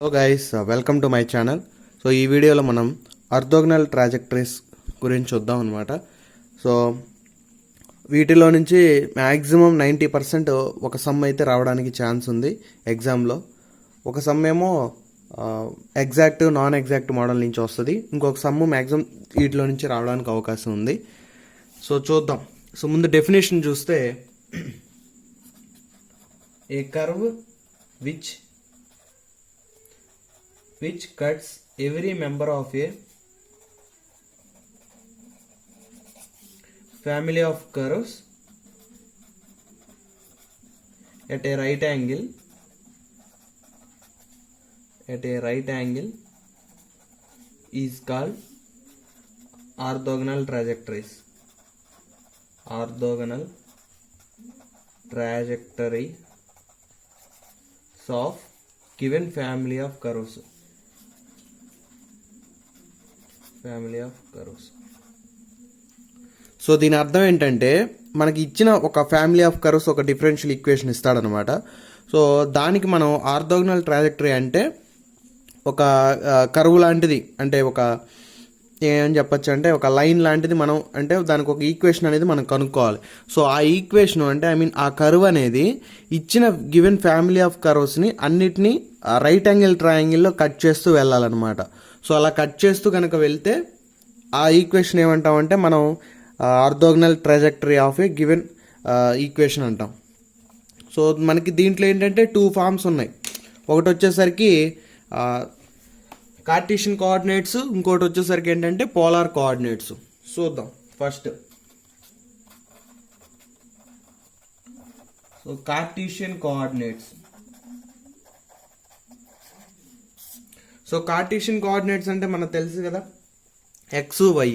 Hello guys, welcome to my channel. So ఈ వీడియోలో మనం ఆర్థోగనల్ ట్రాజెక్టరీస్ గురించి చూద్దాం అనమాట. సో వీటిలో నుంచి మ్యాక్సిమం 90% ఒక సమ్ అయితే రావడానికి ఛాన్స్ ఉంది ఎగ్జామ్లో. ఒక సమ్ ఏమో ఎగ్జాక్ట్ నాన్ ఎగ్జాక్ట్ మోడల్ నుంచి వస్తుంది, ఇంకొక సమ్ మ్యాక్సిమం వీటిలో నుంచి రావడానికి అవకాశం ఉంది. సో చూద్దాం. సో ముందు డెఫినేషన్ చూస్తే, ఏ curve which cuts every member of a family of curves at a right angle is called orthogonal trajectories. Orthogonal trajectories of given family of curves. So దీని అర్థం ఏంటంటే, మనకి ఇచ్చిన ఒక ఫ్యామిలీ ఆఫ్ కర్వ్స్ ఒక differential equation ఇస్తాడనమాట. So దానికి మనం orthogonal trajectory అంటే ఒక కర్వ్ లాంటిది, అంటే ఒక ఏం చెప్పచ్చు అంటే ఒక లైన్ లాంటిది. మనం అంటే దానికి ఒక ఈక్వేషన్ అనేది మనం కనుక్కోవాలి. సో ఆ ఈక్వేషన్ అంటే ఆ కర్వ్ అనేది ఇచ్చిన గివెన్ ఫ్యామిలీ ఆఫ్ కర్వ్స్ని అన్నిటినీ రైట్ యాంగిల్ ట్రయాంగిల్లో కట్ చేస్తూ వెళ్ళాలన్నమాట. సో అలా కట్ చేస్తూ కనుక వెళ్తే ఆ ఈక్వేషన్ ఏమంటామంటే మనం orthogonal trajectory of a given equation అంటాం. సో మనకి దీంట్లో ఏంటంటే 2 ఫార్మ్స్ ఉన్నాయి. ఒకటి వచ్చేసరికి కార్టీషియన్ కోఆర్డినేట్స్, ఇంకోటి వచ్చేసరికి ఏంటంటే పోలార్ కోఆర్డినేట్స్. చూద్దాం first. So cartesian coordinates. So cartesian coordinates అంటే మనకు తెలుసు కదా, ఎక్స్ వై.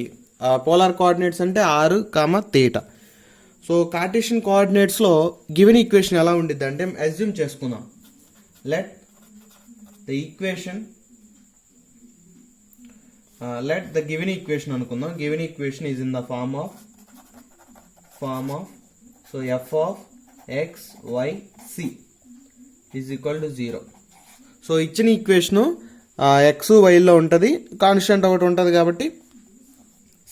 పోలార్ కోఆర్డినేట్స్ అంటే r, θ. సో కార్టీషియన్ కోఆర్డినేట్స్లో గివెన్ ఈక్వేషన్ ఎలా ఉండిద్ది అంటే, అజ్యూమ్ చేసుకుందాం. లెట్ ద గివెన్ ఈక్వేషన్ అనుకుందాం. Given equation is in the form of so f of x, y, c is equal to 0. So ఇచ్చిన ఈక్వేషను ఎక్స్ వైలో ఉంటుంది, కాన్స్టెంట్ ఒకటి ఉంటుంది కాబట్టి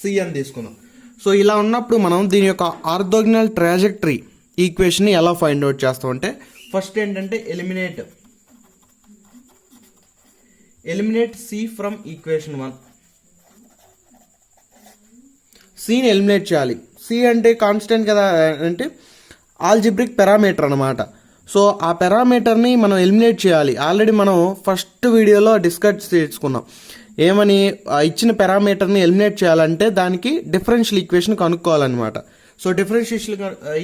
సి అని తీసుకున్నాం. సో ఇలా ఉన్నప్పుడు మనం దీని యొక్క ఆర్థోగనల్ ట్రాజెక్టరీ ఈక్వేషన్ని ఎలా ఫైండ్ అవుట్ చేస్తామంటే, ఫస్ట్ ఏంటంటే ఎలిమినేట్ సి ఫ్రమ్ ఈక్వేషన్ 1. సిని ఎలిమినేట్ చేయాలి. సి అంటే కాన్స్టెంట్ కదా, అంటే ఆల్జిబ్రిక్ పారామీటర్ అనమాట. సో ఆ పారామీటర్ని మనం ఎలిమినేట్ చేయాలి. ఆల్రెడీ మనం ఫస్ట్ వీడియోలో డిస్కస్ చేసుకున్నాం. ఏమని, ఇచ్చిన పారామీటర్ని ఎలిమినేట్ చేయాలంటే దానికి డిఫరెన్షియల్ ఈక్వేషన్ కనుక్కోవాలన్నమాట. సో డిఫరెన్షియల్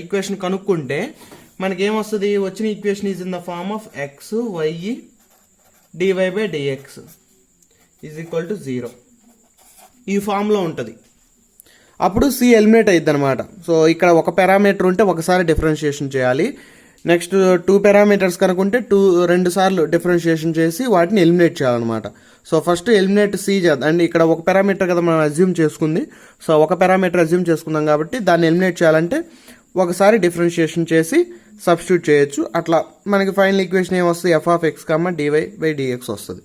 ఈక్వేషన్ కనుక్కుంటే మనకి ఏమొస్తుంది, వచ్చిన equation is in the form of x why dy by dx is equal to 0. ఈ ఫామ్లో ఉంటుంది. అప్పుడు సి ఎలిమినేట్ అయ్యిద్ది అనమాట. సో ఇక్కడ ఒక పారామీటర్ ఉంటే ఒకసారి డిఫరెన్షియేషన్ చేయాలి. నెక్స్ట్ 2 పారామీటర్స్ కనుకుంటే 2 సార్లు డిఫరెన్షియేషన్ చేసి వాటిని ఎలిమినేట్ చేయాలన్నమాట. సో ఫస్ట్ ఎలిమినేట్ సి చేద్దాం. అండ్ ఇక్కడ ఒక పారామీటర్ కదా మనం అజ్యూమ్ చేసుకుంది. సో ఒక పారామీటర్ అజ్యూమ్ చేసుకుందాం కాబట్టి దాన్ని ఎలిమినేట్ చేయాలంటే ఒకసారి డిఫరెన్షియేషన్ చేసి సబ్స్టిట్యూట్ చేయొచ్చు. అట్లా మనకి ఫైనల్ ఈక్వేషన్ ఏమొస్తుంది, F of X dy by dx వస్తుంది.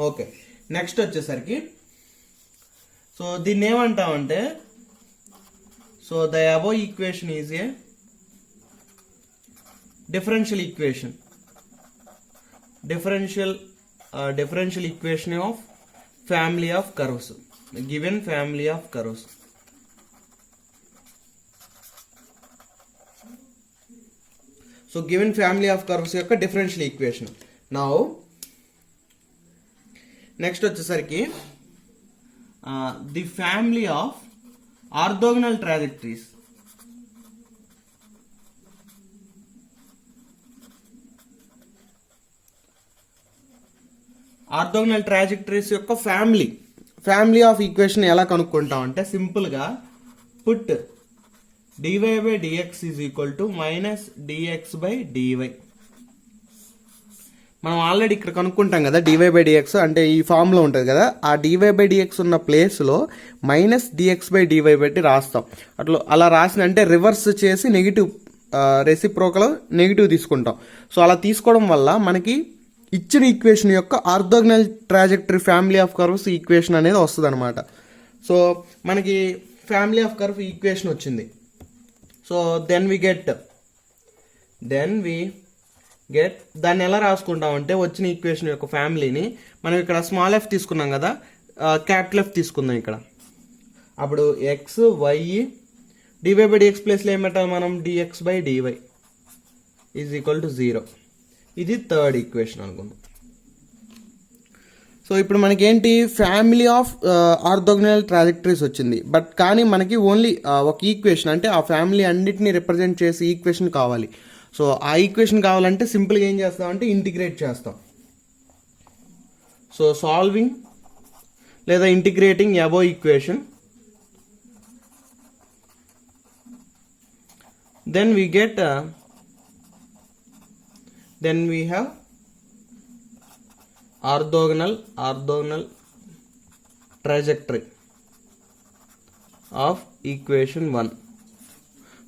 ఓకే, నెక్స్ట్ వచ్చేసరికి సో దీన్ని ఏమంటామంటే, so the above equation is a differential equation of family of curves, given family of curves. So given family of curves యొక్క differential equation. Now next వచ్చేసరికి the family of orthogonal trajectories. Orthogonal trajectories యొక్క family of equation ఎలా కనుక్కుంటాం అంటే, సింపుల్గా put DY by dx is equal to minus dx by dy. మనం already ఇక్కడ కనుక్కుంటాం కదా, డివై బై డిఎక్స్ అంటే ఈ ఫామ్లో ఉంటుంది కదా, ఆ డివై బై డిఎక్స్ ఉన్న ప్లేస్లో మైనస్ డిఎక్స్ బై డివై పెట్టి రాస్తాం. అలా రాసిన అంటే రివర్స్ చేసి నెగిటివ్ రెసిప్రోకల్ నెగిటివ్ తీసుకుంటాం. సో అలా తీసుకోవడం వల్ల మనకి ఇచ్చిన ఈక్వేషన్ యొక్క orthogonal trajectory family of curves equation అనేది వస్తుంది అనమాట. సో మనకి ఫ్యామిలీ ఆఫ్ కర్వ్ ఈక్వేషన్ వచ్చింది. సో దెన్ వి గెట్ దాన్ని ఎలా రాసుకుంటామంటే వచ్చిన ఈక్వేషన్ యొక్క ఫ్యామిలీని మనం ఇక్కడ స్మాల్ ఎఫ్ తీసుకున్నాం కదా, క్యాపిటల్ ఎఫ్ తీసుకుందాం ఇక్కడ. అప్పుడు X why dy by dx ప్లేస్లో ఏం పెట్టాలి మనం, dx by DY is equal to 0. ఇది థర్డ్ ఈక్వేషన్ అనుకుందాం. సో ఇప్పుడు మనకి ఏంటి, ఫ్యామిలీ ఆఫ్ ఆర్థోగనల్ ట్రాజెక్టరీస్ వచ్చింది. బట్ కానీ మనకి ఓన్లీ ఒక ఈక్వేషన్, అంటే ఆ ఫ్యామిలీ అన్నిటిని రిప్రజెంట్ చేసే ఈక్వేషన్ కావాలి. సో ఆ ఈక్వేషన్ కావాలంటే సింపుల్గా ఏం చేస్తామంటే ఇంటిగ్రేట్ చేస్తాం. సో సాల్వింగ్ లేదా integrating above equation, then we have orthogonal trajectory of equation 1.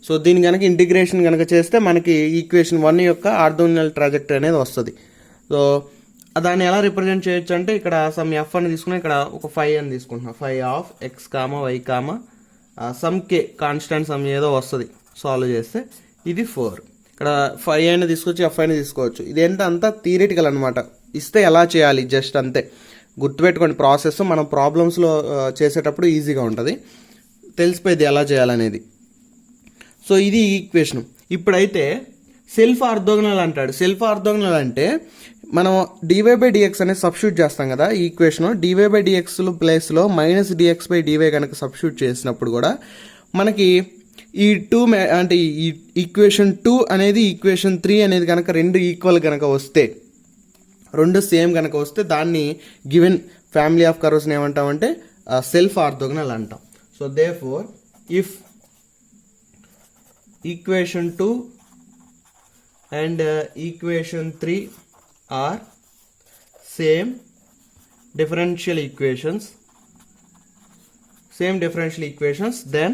So దీని కనుక ఇంటిగ్రేషన్ కనుక చేస్తే మనకి ఈక్వేషన్ 1 యొక్క ఆర్థోగనల్ ట్రాజెక్టరీ అనేది వస్తుంది. సో దాన్ని ఎలా రిప్రజెంట్ చేయొచ్చు అంటే ఇక్కడ సమ్ ఎఫ్ అని తీసుకున్నా, ఇక్కడ ఒక 5 అని తీసుకుంటున్నా. 5 of X comma Y comma some K constant some ఏదో వస్తుంది సాల్వ్ చేస్తే. ఇది 4. ఇక్కడ 5 అయినా తీసుకోవచ్చు, ఎఫ్ అయినా తీసుకోవచ్చు. ఇదేంటే అంతా థియరిటికల్ అనమాట. ఇస్తే ఎలా చేయాలి జస్ట్ అంతే గుర్తుపెట్టుకోండి. ప్రాసెస్ మనం ప్రాబ్లమ్స్లో చేసేటప్పుడు ఈజీగా ఉంటుంది, తెలిసిపోయింది ఎలా చేయాలనేది. సో ఇది ఈక్వేషన్. ఇప్పుడైతే సెల్ఫ్ ఆర్థోగనల్ అంటాడు. సెల్ఫ్ ఆర్థోగనల్ అంటే మనం డివై బై డిఎక్స్ అనేది సబ్స్టిట్యూట్ చేస్తాం కదా ఈ ఈక్వేషన్. డివై బై డిఎక్స్ ప్లేస్లో మైనస్ డిఎక్స్ బై డివై కనుక సబ్స్టిట్యూట్ చేసినప్పుడు కూడా మనకి ఈ 2 అంటే ఈ ఈక్వేషన్ 2 అనేది ఈక్వేషన్ 3 అనేది కనుక రెండు ఈక్వల్ కనుక వస్తే, రెండు సేమ్ కనుక వస్తే దాన్ని గివెన్ ఫ్యామిలీ ఆఫ్ కర్వ్స్ని ఏమంటామంటే సెల్ఫ్ ఆర్థోగనల్ అంటాం. So therefore if equation 2 and equation 3 are same differential equations, then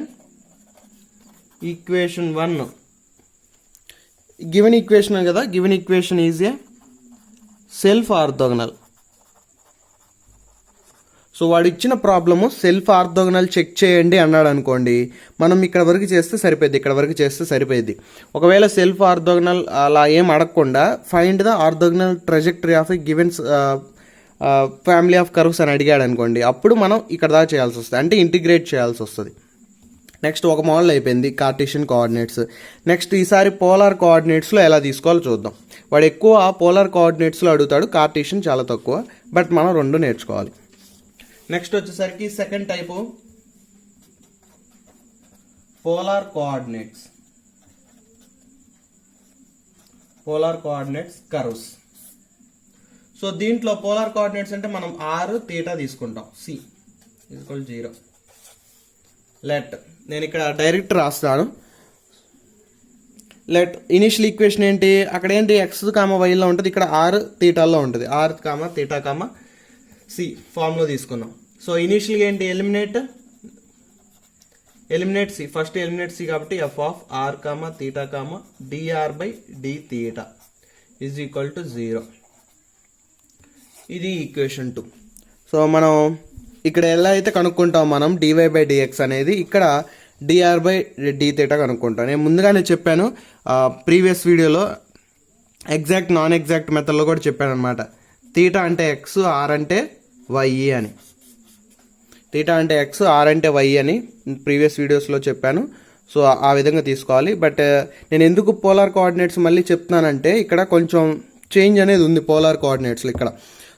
equation 1 given equation kada, given equation is a self orthogonal. So వాడు ఇచ్చిన ప్రాబ్లము సెల్ఫ్ ఆర్థోగనల్ చెక్ చేయండి అన్నాడు అనుకోండి, మనం ఇక్కడ వరకు చేస్తే సరిపోయింది, ఇక్కడ వరకు చేస్తే సరిపోయింది. ఒకవేళ సెల్ఫ్ ఆర్థోగనల్ అలా ఏం అడగకుండా find the orthogonal trajectory of a given family of curves అని అడిగాడు అనుకోండి, అప్పుడు మనం ఇక్కడ దాకా చేయాల్సి వస్తుంది, అంటే ఇంటిగ్రేట్ చేయాల్సి వస్తుంది. నెక్స్ట్ ఒక మోడల్ అయిపోయింది కార్టీషియన్ కోఆర్డినేట్స్. నెక్స్ట్ ఈసారి పోలార్ కోఆర్డినేట్స్లో ఎలా తీసుకోవాలో చూద్దాం. వాడు ఎక్కువ పోలార్ కోఆర్డినేట్స్లో అడుగుతాడు, కార్టీషియన్ చాలా తక్కువ, బట్ మనం రెండు నేర్చుకోవాలి. నెక్స్ట్ వచ్చేసరికి second type polar coordinates curves. So దీంట్లో పోలార్ కోఆర్డినేట్స్ అంటే మనం r θ తీసుకుంటాం. c = 0. లెట్ నేను ఇక్కడ డైరెక్ట్ రాస్తాను. లెట్ ఇనిషియల్ ఈక్వేషన్ ఏంటి, అక్కడ ఏంటి x, y లో ఉంటుంది, ఇక్కడ r θలో ఉంటుంది. r, θ, c ఫామ్లో తీసుకున్నాం. సో ఇనిషియల్గా ఏంటి, eliminate c. First eliminate c కాబట్టి f ఆఫ్ r, θ, dr బై dθ = 0. ఇది ఈక్వేషన్ 2. సో మనం ఇక్కడ ఎలా అయితే కనుక్కుంటాం మనం dy బై dx అనేది, ఇక్కడ dr బై dθ కనుక్కుంటాం. నేను ముందుగానే చెప్పాను ప్రీవియస్ వీడియోలో, ఎగ్జాక్ట్ నాన్ ఎగ్జాక్ట్ మెథడ్లో కూడా చెప్పాను అనమాట. θ అంటే x, r అంటే y అని. θ అంటే x, r అంటే y అని ప్రీవియస్ వీడియోస్లో చెప్పాను. సో ఆ విధంగా తీసుకోవాలి. బట్ నేను ఎందుకు పోలార్ కోఆర్డినేట్స్ మళ్ళీ చెప్తున్నానంటే, ఇక్కడ కొంచెం చేంజ్ అనేది ఉంది పోలార్ కోఆర్డినేట్స్లో ఇక్కడ.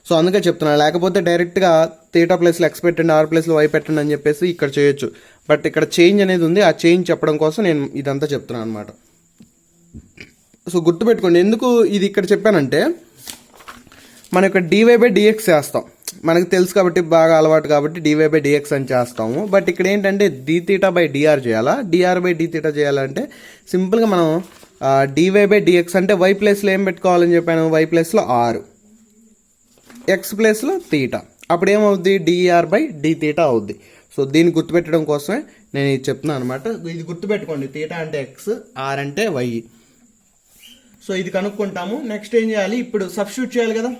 సో అందుకే చెప్తున్నాను, లేకపోతే డైరెక్ట్గా θ ప్లేస్లో x పెట్టండి, r ప్లేస్లో y పెట్టండి అని చెప్పేసి ఇక్కడ చేయొచ్చు. బట్ ఇక్కడ చేంజ్ అనేది ఉంది, ఆ చేంజ్ చెప్పడం కోసం నేను ఇదంతా చెప్తున్నాను అనమాట. సో గుర్తుపెట్టుకోండి, ఎందుకు ఇది ఇక్కడ చెప్పానంటే, మనం ఇక్కడ dy బై dx చేస్తాం, మనకు తెలుసు కాబట్టి, బాగా అలవాటు కాబట్టి dy బై dx అని చేస్తాము. బట్ ఇక్కడ ఏంటంటే dθ బై dr చేయాలా, dr బై dθ చేయాలంటే సింపుల్గా మనం dy బై dx అంటే y ప్లేస్లో ఏం పెట్టుకోవాలని చెప్పాను, y ప్లేస్లో r, x ప్లేస్లో θ, అప్పుడు ఏమవుద్ది, dr బై dθ అవుద్ది. సో దీన్ని గుర్తుపెట్టడం కోసమే నేను ఇది చెప్తున్నాను అనమాట. ఇది గుర్తుపెట్టుకోండి, θ అంటే x, r అంటే y. సో ఇది కనుక్కుంటాము. నెక్స్ట్ ఏం చేయాలి, ఇప్పుడు సబ్స్టిట్యూట్ చేయాలి కదా.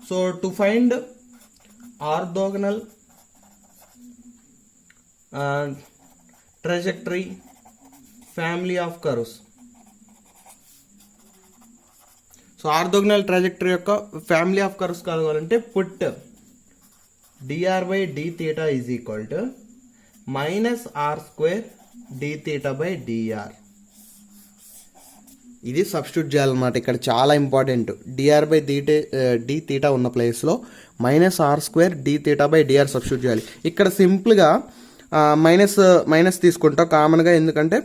So to find orthogonal trajectory family of curves. So orthogonal trajectory యొక్క ఫ్యామిలీ ఆఫ్ కర్వ్స్ కనుగొనాలంటే put dr by d theta is equal to minus r square d theta by dr. ఇది substitute చేయాలన్నమాట. ఇక్కడ చాలా important. dr by d theta ఉన్న ప్లేస్లో minus are square d theta by dr substitute చేయాలి. ఇక్కడ సింపుల్గా మైనస్ తీసుకుంటాం కామన్గా, ఎందుకంటే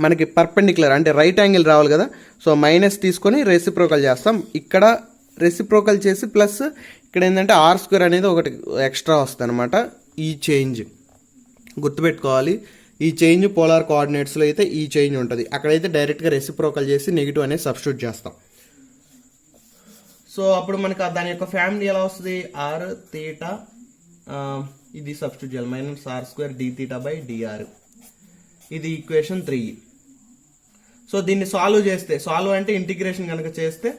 మనకి పర్పెండిక్యులర్ అంటే రైట్ యాంగిల్ రావాలి కదా. సో మైనస్ తీసుకొని రెసిప్రోకల్ చేస్తాం. ఇక్కడ రెసిప్రోకల్ చేసి ప్లస్ ఇక్కడ ఏంటంటే ఆర్ స్క్వేర్ అనేది ఒకటి ఎక్స్ట్రా వస్తుంది అనమాట. ఈ చేంజ్ గుర్తుపెట్టుకోవాలి. ఈ చేంజ్ పోలార్ కోఆర్డినేట్స్లో అయితే ఈ చేంజ్ ఉంటుంది, అక్కడైతే డైరెక్ట్గా రెసిప్రోకల్ చేసి నెగిటివ్ అనేది సబ్స్టిట్యూట్ చేస్తాం. సో అప్పుడు మనకి దాని యొక్క ఫ్యామిలీ ఎలా వస్తుంది, ఆర్ తీటా, ఇది సబ్స్టిట్యూట్ చేయాలి, minus are square d theta by dr. ఇది ఈక్వేషన్ 3. సో దీన్ని సాల్వ్ అంటే ఇంటిగ్రేషన్ కనుక చేస్తే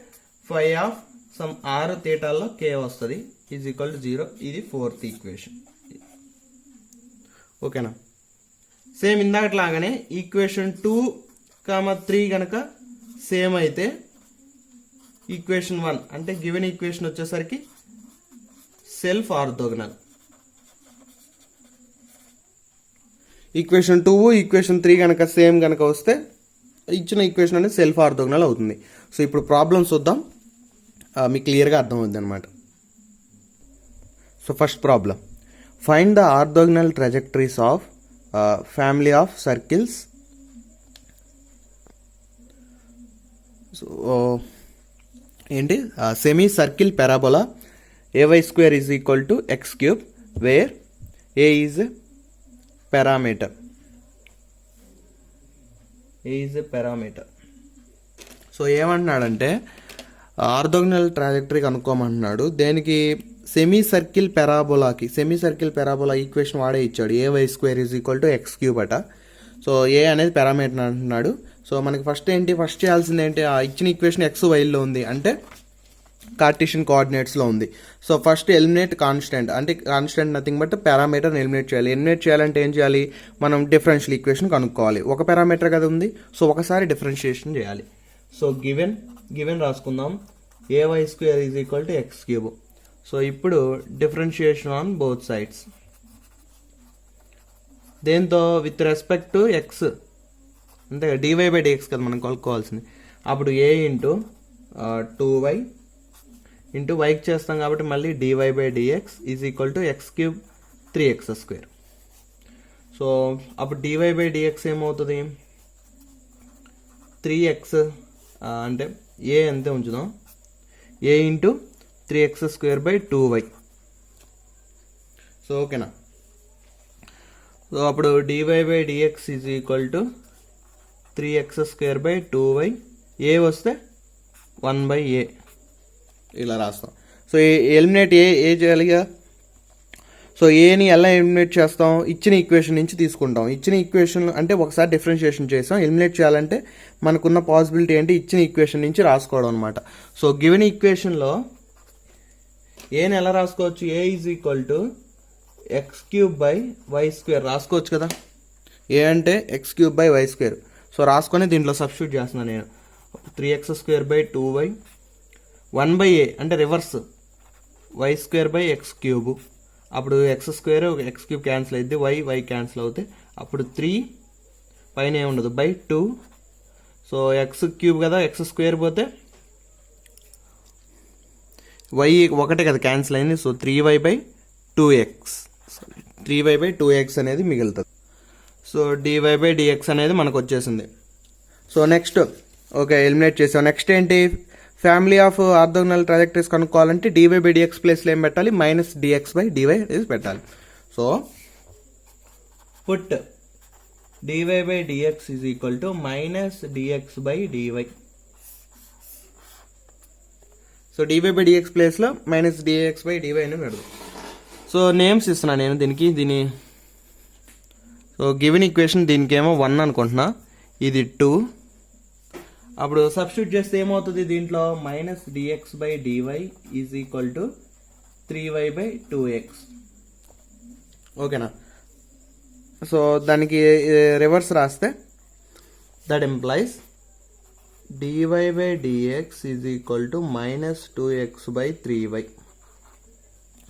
ఫై ఆఫ్ సమ్ ఆర్ తీటాల్లో కే వస్తుంది ఈజ్ ఈక్వల్ టు 0. ఇది 4th ఈక్వేషన్. ఓకేనా. సేమ్ ఇందాకట్లాగానే ఈక్వేషన్ 2, 3 కనుక సేమ్ అయితే ఈక్వేషన్ 1 అంటే గివెన్ ఈక్వేషన్ వచ్చేసరికి సెల్ఫ్ ఆర్థోగనల్. ఈక్వేషన్ 2, ఈక్వేషన్ 3 కనుక సేమ్ కనుక వస్తే ఇచ్చిన ఈక్వేషన్ అనేది సెల్ఫ్ ఆర్థోగనల్ అవుతుంది. సో ఇప్పుడు ప్రాబ్లమ్స్ చూద్దాం, మీకు క్లియర్గా అర్థమవుతుంది అనమాట. So first problem, find the orthogonal trajectories of family of circles. So ఏంటి, semi circle parabola ay square is equal to x cube where a is parameter. So ఏమంటున్నాడంటే orthogonal trajectory కనుక్కోమంటున్నాడు. దేనికి, సెమీ సర్కిల్ పారాబోలా ఈక్వేషన్ వాడే ఇచ్చాడు. ay square is equal to x cube అట. So ఏ అనేది parameter అంటున్నాడు. So మనకి first చేయాల్సింది ఏంటి, ఆ ఇచ్చిన ఈక్వేషన్ ఎక్స్ వైలో ఉంది అంటే కార్టీషియన్ కోఆర్డినేట్స్లో ఉంది. సో ఫస్ట్ ఎలిమినేట్ కాన్స్టెంట్, అంటే కాన్స్టెంట్ నథింగ్ బట్ పారామీటర్ని ఎలిమినేట్ చేయాలి. ఎలిమినేట్ చేయాలంటే ఏం చేయాలి, మనం డిఫరెన్షియల్ ఈక్వేషన్ కనుక్కోవాలి. ఒక పారామీటర్ కదా ఉంది, సో ఒకసారి డిఫరెన్షియేషన్ చేయాలి. సో గివెన్ రాసుకుందాం, ay square is equal to x cube. So ఇప్పుడు డిఫరెన్షియేషన్ ఆన్ బోత్ సైడ్స్. దేంతో, విత్ రెస్పెక్ట్ టు ఎక్స్, అంతే కదా, డివై బై డిఎక్స్ కదా మనం కలుపుకోవాల్సింది. అప్పుడు ఏ ఇంటూ 2y ఇంటూ వైకి చేస్తాం కాబట్టి మళ్ళీ dy by dx is equal to x cube 3x square. So అప్పుడు డివై బై డిఎక్స్ ఏమవుతుంది, 3x అంటే ఏ అంతే ఉంచుదాం, a into 3x square by 2y. So ఓకేనా. సో అప్పుడు dy by dx is equal to 3x square by 2y, a వస్తే 1/a ఇలా రాస్తాం. సో ఎలిమినేట్ ఏ చేయాలిగా. సో ఏని ఎలా ఎలిమినేట్ చేస్తాం, ఇచ్చిన ఈక్వేషన్ నుంచి తీసుకుంటాం. ఇచ్చిన ఈక్వేషన్ అంటే ఒకసారి డిఫరెన్షియేషన్ చేస్తాం. ఎలిమినేట్ చేయాలంటే మనకున్న పాసిబిలిటీ ఏంటి, ఇచ్చిన ఈక్వేషన్ నుంచి రాసుకోవడం అనమాట. సో గివెన్ ఈక్వేషన్లో ఏని ఎలా రాసుకోవచ్చు, a is equal to x cube by y square రాసుకోవచ్చు కదా. ఏ అంటే x cube by y square. So రాసుకొని దీంట్లో సబ్స్టిట్యూట్ చేస్తున్నాను నేను. 3x square by 2y 1/a అంటే reverse, y square by x cube. అప్పుడు X square x cube cancel అవుతుంది, వై క్యాన్సిల్ అవుతాయి. అప్పుడు 3 పైన ఏముండదు బై 2. సో ఎక్స్ క్యూబ్ కదా, ఎక్స్ స్క్వేర్ పోతే వై ఒకటే కదా క్యాన్సిల్ అయింది. సో 3y బై 2x అనేది మిగులుతుంది. సో డివై బై డిఎక్స్ అనేది మనకు వచ్చేసింది. సో నెక్స్ట్ ఓకే ఎలిమినేట్ చేసాం. నెక్స్ట్ ఏంటి, ఫ్యామిలీ ఆఫ్ ఆర్థోగనల్ ట్రాజెక్టరీస్ కనుక్కోవాలంటే డివై బై డిఎక్స్ ప్లేస్లో ఏం పెట్టాలి, మైనస్ డిఎక్స్ బై డివై పెట్టాలి. So put DY by dx is equal to minus dx by dy. So dy by dx ప్లేస్లో minus dx by dy అని పెడదాం. So names ఇస్తున్నాను నేను దీని. సో గివెన్ ఈక్వేషన్ దీనికేమో 1 అనుకుంటున్నా, ఇది 2, అప్పుడు సబ్స్టిట్యూట్ చేస్తే ఏమవుతుంది దీంట్లో minus dx by DY is equal to 3y by 2x. ఓకేనా. సో దానికి రివర్స్ రాస్తే that implies dy by dx is equal to minus 2x by 3y,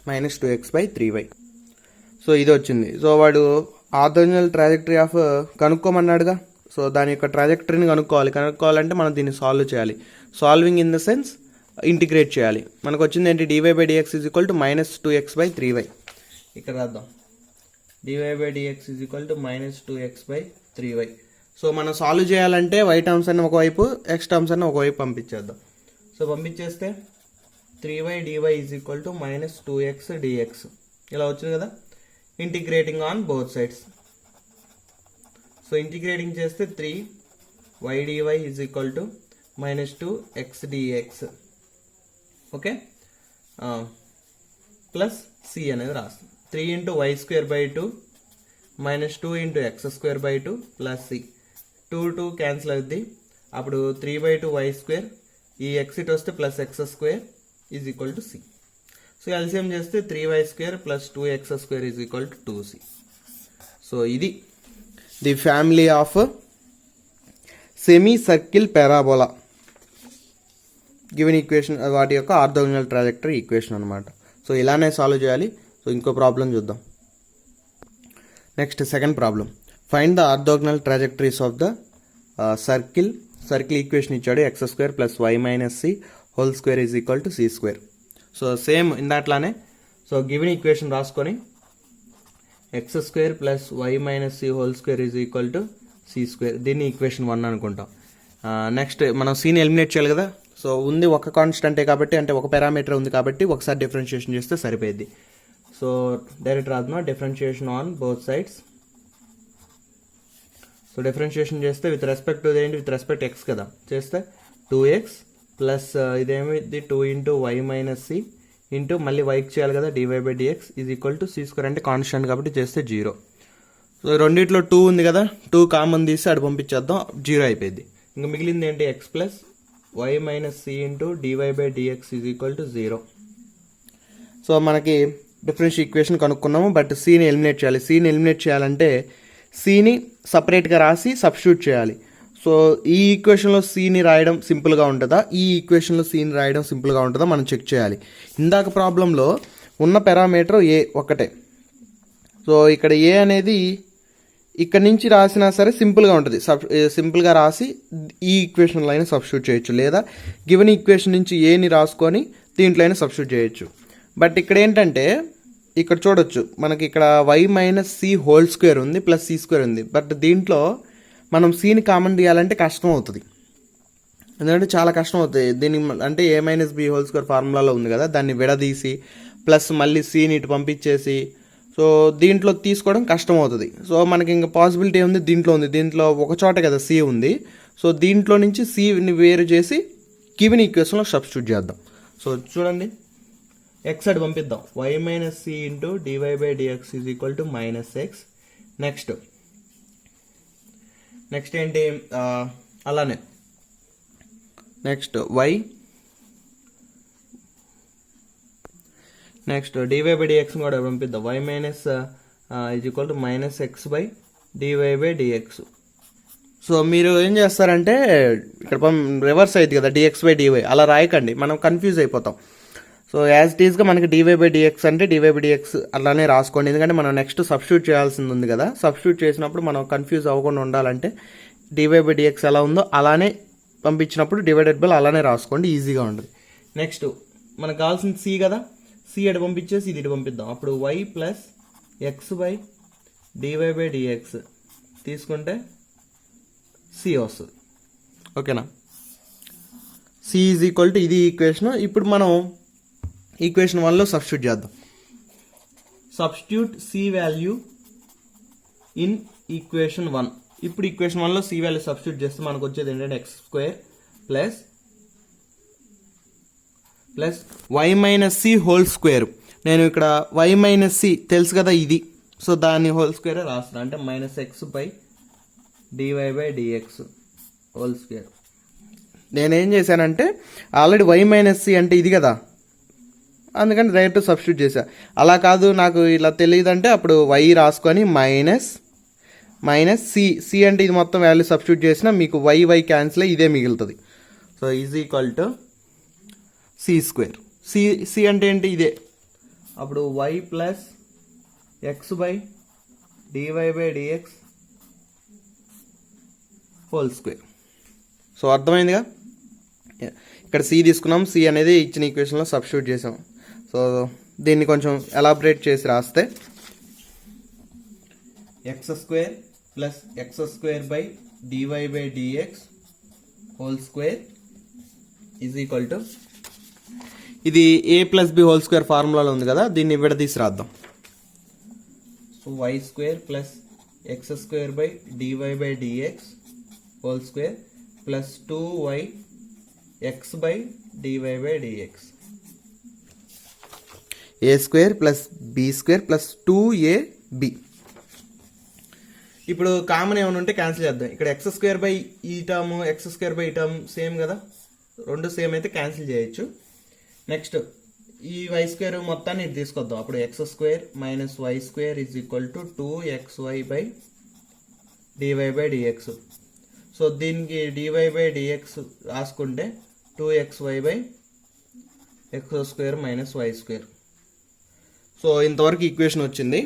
minus 2x by 3y. So ఇది వచ్చింది. సో వాడు orthogonal trajectory of కనుక్కోమన్నాడుగా. So దాని యొక్క ట్రాజెక్టరీని కనుక్కోవాలంటే మనం దీన్ని సాల్వ్ చేయాలి. Solving in the sense integrate చేయాలి. మనకు వచ్చింది ఏంటి, dy by dx is equal to minus 2x by 3y. ఇక్కడ రాద్దాం dy by dx is equal to minus 2x by 3y. So మనం సాల్వ్ చేయాలంటే y టర్మ్స్ అన్ని ఒకవైపు, x టర్మ్స్ అన్ని ఒకవైపు పంపించేద్దాం. సో పంపించేస్తే 3y dy is equal to minus 2x dx ఇలా వచ్చింది కదా. Integrating on both sides. So integrating చేస్తే 3y dy is equal to minus 2x dx. Okay, plus c అనేది రాస్తుంది. 3 into y square by 2 minus 2 into x square by 2 plus c. 2 cancel అవుద్ది. అప్పుడు 3 by 2 y square, ఈ x it వస్తే plus X square is equal to c. So LCM చేస్తే 3y square plus 2x square is equal to 2c. So ఇది the family of semi circle parabola given equation, వాటి యొక్క orthogonal trajectory equation అనమాట. So ఇలానే solve చేయాలి. So ఇంకో problem చూద్దాం. Next second problem, find the orthogonal trajectories of the circle equation ఇచ్చాడు. X square plus why minus C whole square is equal to c square. So same ఇందాట్లానే so given equation రాసుకొని x square plus why minus C whole square is equal to c square, దీన్ని equation 1 అనుకుంటాం. Next మనం సీని eliminate చేయాలి కదా. So ఉంది ఒక కాన్స్టెంటే కాబట్టి, అంటే ఒక పారామీటర్ ఉంది కాబట్టి ఒకసారి డిఫరెన్షియేషన్ చేస్తే సరిపోయింది. సో డైరెక్ట్ రాద్దాం, differentiation on both sides. So differentiation చేస్తే విత్ రెస్పెక్ట్ టు ఏంటి, విత్ రెస్పెక్ట్ ఎక్స్ కదా, చేస్తే 2x ప్లస్ ఇదేమిది 2 into y minus C into మళ్ళీ వైకి చేయాలి కదా, dy by dx is equal to c square, అంటే కాన్స్టెంట్ కాబట్టి చేస్తే 0. సో రెండిట్లో 2 ఉంది కదా, 2 కామన్ తీసి అటు పంపించేద్దాం, 0 అయిపోయింది. ఇంకా మిగిలింది ఏంటి, X plus why minus C into dy by dx is equal to 0. So మనకి డిఫరెన్షియల్ ఈక్వేషన్ కనుక్కున్నాము, బట్ సీని ఎలిమినేట్ చేయాలి. సీని ఎలిమినేట్ చేయాలంటే సీని సపరేట్గా రాసి సబ్స్టిట్యూట్ చేయాలి. సో ఈ ఈక్వేషన్లో సీని రాయడం సింపుల్గా ఉంటుందా, ఈ ఈక్వేషన్లో సీని రాయడం సింపుల్గా ఉంటుందా మనం చెక్ చేయాలి. ఇందాక ప్రాబ్లంలో ఉన్న పారామీటర్ ఏ ఒక్కటే. సో ఇక్కడ ఏ అనేది ఇక్కడ నుంచి రాసినా సరే సింపుల్గా ఉంటుంది, సింపుల్గా రాసి ఈ ఈక్వేషన్లో అయినా సబ్స్టిట్యూట్ చేయొచ్చు, లేదా గివెన్ ఈక్వేషన్ నుంచి ఏని రాసుకొని దీంట్లో అయినా సబ్స్టిట్యూట్ చేయొచ్చు. బట్ ఇక్కడ ఏంటంటే ఇక్కడ చూడొచ్చు మనకి ఇక్కడ Y minus C whole square ఉంది ప్లస్ సి స్క్వేర్ ఉంది. బట్ దీంట్లో మనం సీని కామన్ తీయాలంటే కష్టం అవుతుంది, ఎందుకంటే చాలా కష్టం అవుతుంది. దీన్ని అంటే ఏ మైనస్ బి హోల్ స్క్వేర్ ఫార్ములాలో ఉంది కదా, దాన్ని విడదీసి ప్లస్ మళ్ళీ సీని ఇటు పంపించేసి సో దీంట్లో తీసుకోవడం కష్టం అవుతుంది. సో మనకి ఇంకా పాసిబిలిటీ ఉంది, దీంట్లో ఒక చోట కదా సి ఉంది. సో దీంట్లో నుంచి సిని వేరు చేసి గివెన్ ఈక్వేషన్లో సబ్స్టిట్యూట్ చేద్దాం. సో చూడండి, ఎక్స్ అటు పంపిద్దాం, y minus C into DY by dx is equal to minus x. Next ఏంటి, అలానే next y, next dy by dx కూడా పంపిద్దాం, y minus is equal to minus X by dy by dx. So మీరు ఏం చేస్తారంటే ఇక్కడ reverse అవుతుంది కదా డిఎక్స్ బై డివై, అలా రాయకండి, మనం కన్ఫ్యూజ్ అయిపోతాం. సో యాజ్ ఇట్ ఈస్గా మనకి డివై బై డిఎక్స్ అంటే డివై బై డిఎక్స్ అలానే రాసుకోండి, ఎందుకంటే మనం నెక్స్ట్ సబ్స్టిట్యూట్ చేయాల్సింది ఉంది కదా. సబ్స్టిట్యూట్ చేసినప్పుడు మనం కన్ఫ్యూజ్ అవ్వకుండా ఉండాలంటే డివై బై డిఎక్స్ ఎలా ఉందో అలానే పంపించినప్పుడు డివైడెడ్ బై అలానే రాసుకోండి, ఈజీగా ఉంటుంది. నెక్స్ట్ మనకు కావాల్సింది సి కదా, సి అటు పంపించేసి ఇది ఇటు పంపిద్దాం. అప్పుడు why plus X by dy by dx తీసుకుంటే సి వస్తుంది. ఓకేనా, సి ఈజ్ ఈక్వల్ టు ఇది ఈక్వేషన్. ఇప్పుడు మనం ఈక్వేషన్ 1లో సబ్స్టిట్యూట్ చేద్దాం. Substitute C value in equation 1. ఇప్పుడు ఈక్వేషన్ 1లో సి వాల్యూ సబ్స్టిట్యూట్ చేస్తే మనకు వచ్చేది ఏంటంటే X square plus why minus C whole square. నేను ఇక్కడ వై మైనస్ సి తెలుసు కదా ఇది, సో దాన్ని హోల్ స్క్వేర్ రాస్తాను, అంటే minus X by dy by dx whole square నేనేం చేశానంటే ఆల్రెడీ వై మైనస్ సి అంటే ఇది కదా, అందుకని డైరెక్ట్ సబ్స్టిట్యూట్ చేశా. అలా కాదు నాకు ఇలా తెలియదంటే అప్పుడు వై రాసుకొని మైనస్ సి అంటే ఇది మొత్తం వాల్యూ సబ్స్టిట్యూట్ చేసినా మీకు వై క్యాన్సిల్ అయ్యి ఇదే మిగులుతుంది. So is equal to c square. C అంటే ఏంటి ఇదే, అప్పుడు why plus X by dy by dx whole square. So అర్థమైందిగా, ఇక్కడ సి తీసుకున్నాం, సి అనేది ఇచ్చిన ఈక్వేషన్లో సబ్స్టిట్యూట్ చేసాం. సో దీన్ని కొంచెం ఎలాబరేట్ చేసి రాస్తే X square plus X square by dy by dx whole square is equal to, ఇది A plus B whole square ఫార్ములాలో ఉంది కదా, దీన్ని విడదీసి రాద్దాం. So Y square plus X square by dy by dx whole square plus 2y X by dy by dx A square plus B square plus 2ab. ఇప్పుడు common ఏమైనా ఉంటే cancel చేద్దాం. ఇక్కడ ఎక్స్ స్క్వేర్ బై ఈ term X square by ఈ term same కదా, రెండు same అయితే క్యాన్సిల్ చేయొచ్చు. నెక్స్ట్ ఈ వై స్క్వేర్ మొత్తాన్ని ఇది తీసుకొద్దాం. అప్పుడు X square minus why square is equal to 2xy by dy by dx. So దీనికి డివై బై డిఎక్స్ రాసుకుంటే 2xy by X square minus why square. So ఇంతవరకు ఈక్వేషన్ వచ్చింది.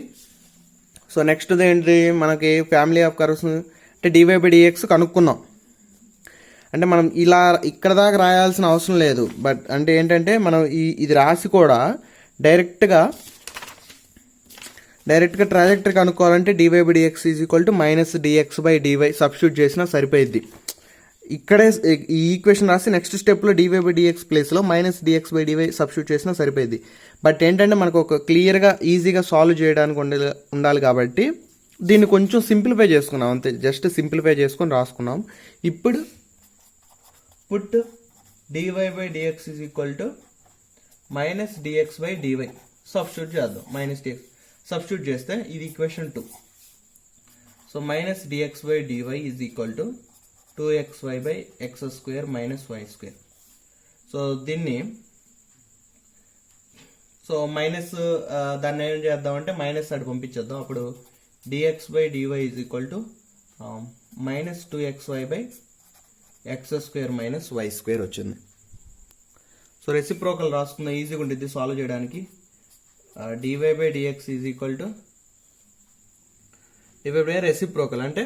సో నెక్స్ట్ ఏంటి, మనకి ఫ్యామిలీ ఆఫ్ కర్వ్స్ అంటే DY by dx కనుక్కున్నాం. అంటే మనం ఇలా ఇక్కడ దాకా రాయాల్సిన అవసరం లేదు, బట్ అంటే ఏంటంటే మనం ఇది రాసి కూడా డైరెక్ట్గా ట్రాజెక్టరీ కనుక్కోవాలంటే dy by dx is equal to minus dx by DY substitute చేసినా సరిపోయిద్ది. ఇక్కడే ఈ ఈక్వేషన్ రాసి నెక్స్ట్ స్టెప్లో డివై బై డిఎక్స్ ప్లేస్లో minus dx by DY substitute చేసినా సరిపోయిద్ది. బట్ ఏంటంటే మనకు ఒక క్లియర్గా ఈజీగా సాల్వ్ చేయడానికి ఉండాలి కాబట్టి దీన్ని కొంచెం సింప్లిఫై చేసుకున్నాం అంతే, జస్ట్ సింప్లిఫై చేసుకొని రాసుకున్నాం. ఇప్పుడు put DY by dx is equal to minus dx by DY substitute చేద్దాం. మైనస్ డిఎక్స్ సబ్స్టిట్యూట్ చేస్తే ఇది equation 2. So minus dx by DY is equal to 2xy by X square minus why square. So దీన్ని minus దాన్ని ఏం చేద్దామంటే minus అటు పంపించేద్దాం. అప్పుడు d x by DY is equal to minus 2xy by X square minus why square వచ్చింది. So reciprocal రాసుకున్న ఈజీగా ఉంటుంది సాల్వ్ చేయడానికి. D y by dx is equal to d y by reciprocal అంటే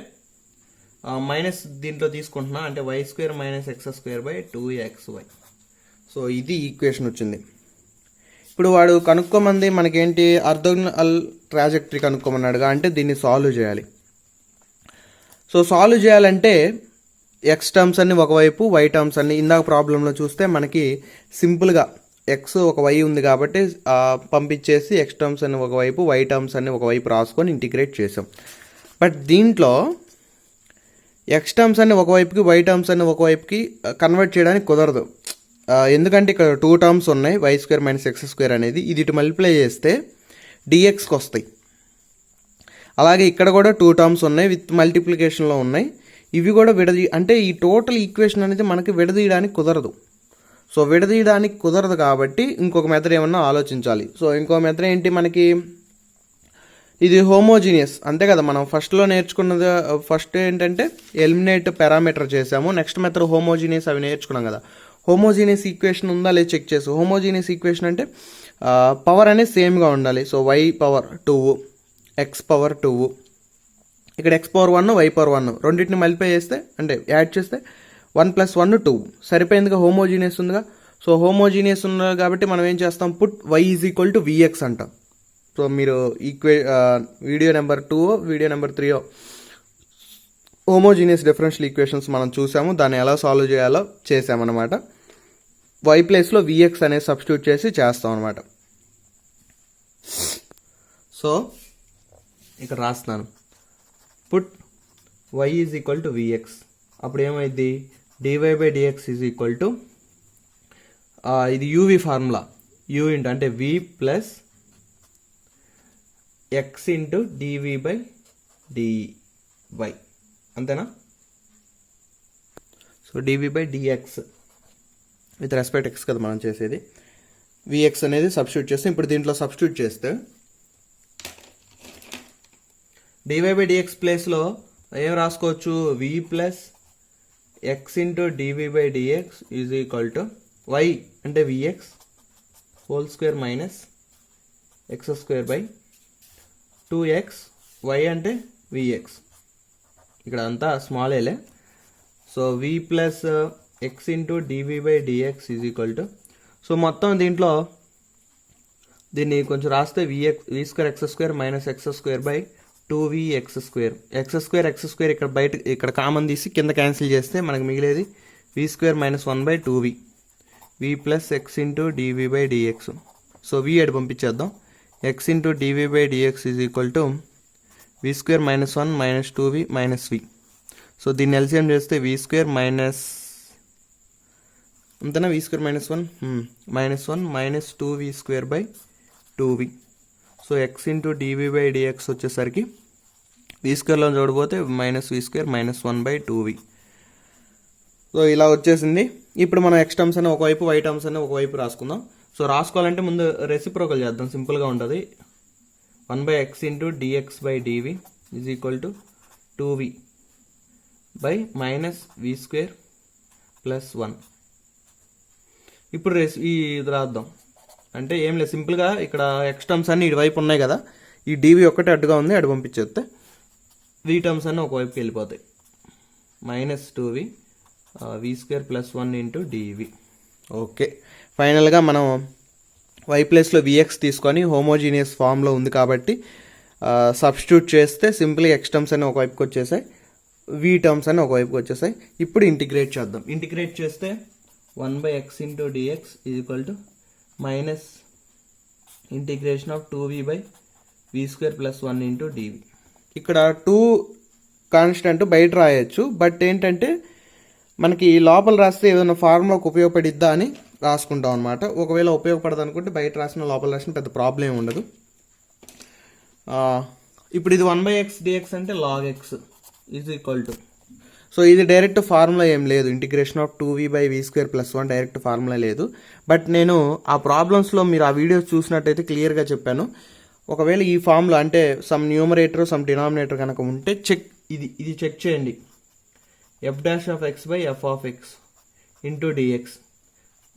మైనస్ దీంట్లో తీసుకుంటున్నా అంటే y square minus x square by 2xy. So ఇది ఈక్వేషన్ వచ్చింది. ఇప్పుడు వాడు కనుక్కోమంది మనకేంటి ఆర్థోగోనల్ ట్రాజెక్టరీ కనుక్కోమన్నాడుగా, అంటే దీన్ని సాల్వ్ చేయాలి. సో సాల్వ్ చేయాలంటే ఎక్స్ టర్మ్స్ అన్ని ఒకవైపు వై టర్మ్స్ అన్ని ఇందాక ప్రాబ్లంలో చూస్తే మనకి సింపుల్గా ఎక్స్ ఒక వై ఉంది కాబట్టి పంపించేసి ఎక్స్ టర్మ్స్ అన్ని ఒకవైపు వై టర్మ్స్ అన్ని ఒకవైపు రాసుకొని ఇంటిగ్రేట్ చేసాం. బట్ దీంట్లో ఎక్స్ టర్మ్స్ అన్ని ఒకవైపుకి వై టర్మ్స్ అన్ని ఒకవైపుకి కన్వర్ట్ చేయడానికి కుదరదు. ఎందుకంటే ఇక్కడ 2 టర్మ్స్ ఉన్నాయి, y square minus x square అనేది, ఇది ఇటు మల్టిప్లై చేస్తే డిఎక్స్కి వస్తాయి. అలాగే ఇక్కడ కూడా 2 టర్మ్స్ ఉన్నాయి, విత్ మల్టిప్లికేషన్లో ఉన్నాయి. ఇవి కూడా అంటే ఈ టోటల్ ఈక్వేషన్ అనేది మనకి విడదీయడానికి కుదరదు. సో విడదీయడానికి కుదరదు కాబట్టి ఇంకొక మెథడ్ ఏమన్నా ఆలోచించాలి. సో ఇంకో మెథడ్ ఏంటి మనకి, ఇది హోమోజీనియస్ అంతే కదా. మనం ఫస్ట్లో నేర్చుకున్నది ఫస్ట్ ఏంటంటే ఎలిమినేట్ పారామీటర్ చేసాము, నెక్స్ట్ మెథడ్ హోమోజీనియస్ అవి నేర్చుకున్నాం కదా. హోమోజీనియస్ ఈక్వేషన్ ఉందా లేదు చెక్ చేసి, హోమోజీనియస్ ఈక్వేషన్ అంటే పవర్ అనేది సేమ్గా ఉండాలి. So y power 2 x power 2, ఇక్కడ ఎక్స్ పవర్ 1 వై పవర్ 1 రెండింటిని మల్టిప్లై చేస్తే అంటే యాడ్ చేస్తే 1 + 1 2 సరిపోయిందిగా, హోమోజీనియస్ ఉందిగా. సో హోమోజీనియస్ ఉంది కాబట్టి మనం ఏం చేస్తాం, put y is equal to vx అంటాం. సో మీరు video number 2 video number 3 homogeneous differential equations మనం చూసాము, దాన్ని ఎలా సాల్వ్ చేయాలో చేసామన్నమాట. వై ప్లేస్లో విఎక్స్ అనేది సబ్స్టిట్యూట్ చేసి చేస్తాం అనమాట. సో ఇక్కడ రాస్తున్నాను, put y is equal to v x. అప్పుడు ఏమైంది, d y by dx is equal to ఇది యూవి ఫార్ములా, యూ ఇంటూ అంటే v plus x into d v by d y, అంతేనా. So so dv/dx with respect x కదా మనం చేసేది. vx అనేది సబ్స్టిట్యూట్ చేస్తే, ఇప్పుడు దీంట్లో సబ్స్టిట్యూట్ చేస్తే dy/dx ప్లేస్లో ఏం రాసుకోవచ్చు, v plus x into dv/dx is equal to y అంటే vx whole square minus x square by 2x, y అంటే vx, ఇక్కడ అంతా స్మాల్ ఏలే. So v plus x into dv/dx is equal to, so మొత్తం దీంట్లో దీన్ని కొంచెం రాస్తే v square X square minus x square by 2vx square. X square ఇక్కడ బయట ఇక్కడ కామన్ తీసి కింద క్యాన్సిల్ చేస్తే మనకు మిగిలేది v square minus 1/2v, v plus x into dv/dx. So v అటు పంపించేద్దాం, x into dv/dx is equal to v square minus 1 minus 2v minus v. So దీన్ని ఎల్సిఎం చేస్తే v స్క్వేర్ మైనస్ అంతేనా, v square minus 1 minus 2v square by 2v. So x into dv/dx వచ్చేసరికి v స్క్వేర్లో చూడబోతే minus v square minus 1/2v. So ఇలా వచ్చేసింది. ఇప్పుడు మనం ఎక్స్ టర్మ్స్ అని ఒకవైపు, వై టర్మ్స్ అని ఒకవైపు రాసుకుందాం. సో రాసుకోవాలంటే ముందు రెసిప్రోకల్ చేద్దాం, సింపుల్గా ఉంటుంది. 1/x into dx/dv is equal to 2v by minus v square plus 1. ఇప్పుడు ఇది రాద్దాం, అంటే ఏం లేదు, సింపుల్గా ఇక్కడ ఎక్స్ టర్మ్స్ అన్ని ఇటువైపు ఉన్నాయి కదా, ఈ డీవీ ఒక్కటే అడ్డుగా ఉంది, అటు పంపించేస్తే v టర్మ్స్ అన్నీ ఒకవైపుకి వెళ్ళిపోతాయి. Minus 2v v square plus 1 into dv. Okay, ఫైనల్గా మనం y ప్లేస్లో vx తీసుకొని హోమోజీనియస్ ఫామ్లో ఉంది కాబట్టి సబ్స్టిట్యూట్ చేస్తే సింపుల్గా ఎక్స్ టర్మ్స్ అన్నీ ఒకవైపుకి వచ్చేసాయి, v టర్మ్స్ అన్నీ ఒకవైపుకి వచ్చేసాయి. ఇప్పుడు ఇంటిగ్రేట్ చేద్దాం. ఇంటిగ్రేట్ చేస్తే 1/x into dx is equal to minus integration of 2v by v square plus 1 into dv. ఇక్కడ 2 కాన్స్టెంట్ బయట రాయొచ్చు, బట్ ఏంటంటే మనకి లోపల రాస్తే ఏదైనా ఫార్ములాకు ఉపయోగపడిద్దా అని రాసుకుంటాం అనమాట. ఒకవేళ ఉపయోగపడదు అనుకుంటే బయట రాసిన లోపల రాసిన పెద్ద ప్రాబ్లం ఏమి ఉండదు. ఇప్పుడు ఇది 1/x dx అంటే log x is equal to, so ఇది డైరెక్ట్ ఫార్ములా ఏం లేదు, integration of 2v by v square plus 1 direct formula లేదు. బట్ నేను ఆ ప్రాబ్లమ్స్లో మీరు ఆ వీడియోస్ చూసినట్టయితే క్లియర్గా చెప్పాను. ఒకవేళ ఈ ఫార్ములా అంటే సమ్ న్యూమరేటర్ సమ్ డినామినేటర్ కనుక ఉంటే ఇది చెక్ చేయండి. f dash of x by f of x into dx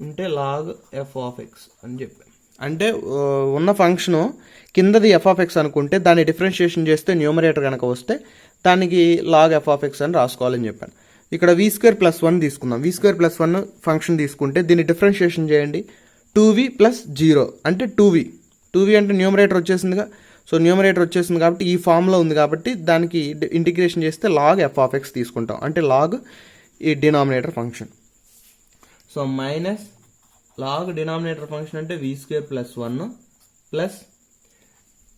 ఉంటే లాగ్ f ఆఫ్ x అని చెప్పాను. అంటే ఉన్న ఫంక్షను కిందది f ఆఫ్ x అనుకుంటే దాన్ని డిఫరెన్షియేషన్ చేస్తే న్యూమరేటర్ కనుక వస్తే దానికి లాగ్ f ఆఫ్ x అని రాసుకోవాలని చెప్పాను. ఇక్కడ v స్క్వేర్ ప్లస్ 1 తీసుకుందాం. v స్క్వేర్ ప్లస్ 1 ఫంక్షన్ తీసుకుంటే దీన్ని డిఫరెన్షియేషన్ చేయండి. 2v ప్లస్ 0 అంటే 2v అంటే న్యూమరేటర్ వచ్చేసిందిగా. సో న్యూమరేటర్ వచ్చేసింది కాబట్టి ఈ ఫామ్లో ఉంది కాబట్టి దానికి ఇంటిగ్రేషన్ చేస్తే లాగ్ f ఆఫ్ x తీసుకుంటాం, అంటే లాగ్ ఈ denominator function. So minus log denominator function అంటే v స్క్వేర్ ప్లస్ 1 ప్లస్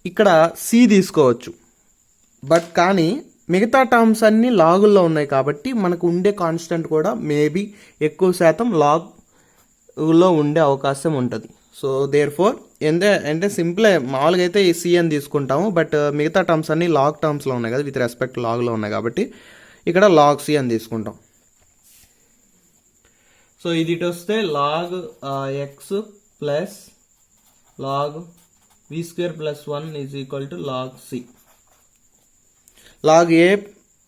ఇక్కడ c తీసుకోవచ్చు. బట్ కానీ మిగతా టర్మ్స్ అన్నీ లాగుల్లో ఉన్నాయి కాబట్టి మనకు ఉండే కాన్స్టెంట్ కూడా మేబీ ఎక్కువ శాతం లాగ్లో ఉండే అవకాశం ఉంటుంది. సో దేర్ ఫోర్ అంటే సింపుల్ మామూలుగా అయితే ఈ సి అని తీసుకుంటాము, బట్ మిగతా టర్మ్స్ అన్నీ లాగ్ టర్మ్స్లో ఉన్నాయి కదా, విత్ రెస్పెక్ట్ లాగ్లో ఉన్నాయి కాబట్టి ఇక్కడ లాగ్ సి అని తీసుకుంటాం. సో ఇది ఇటు వస్తే log x plus log v square plus 1 is equal to log c. Log a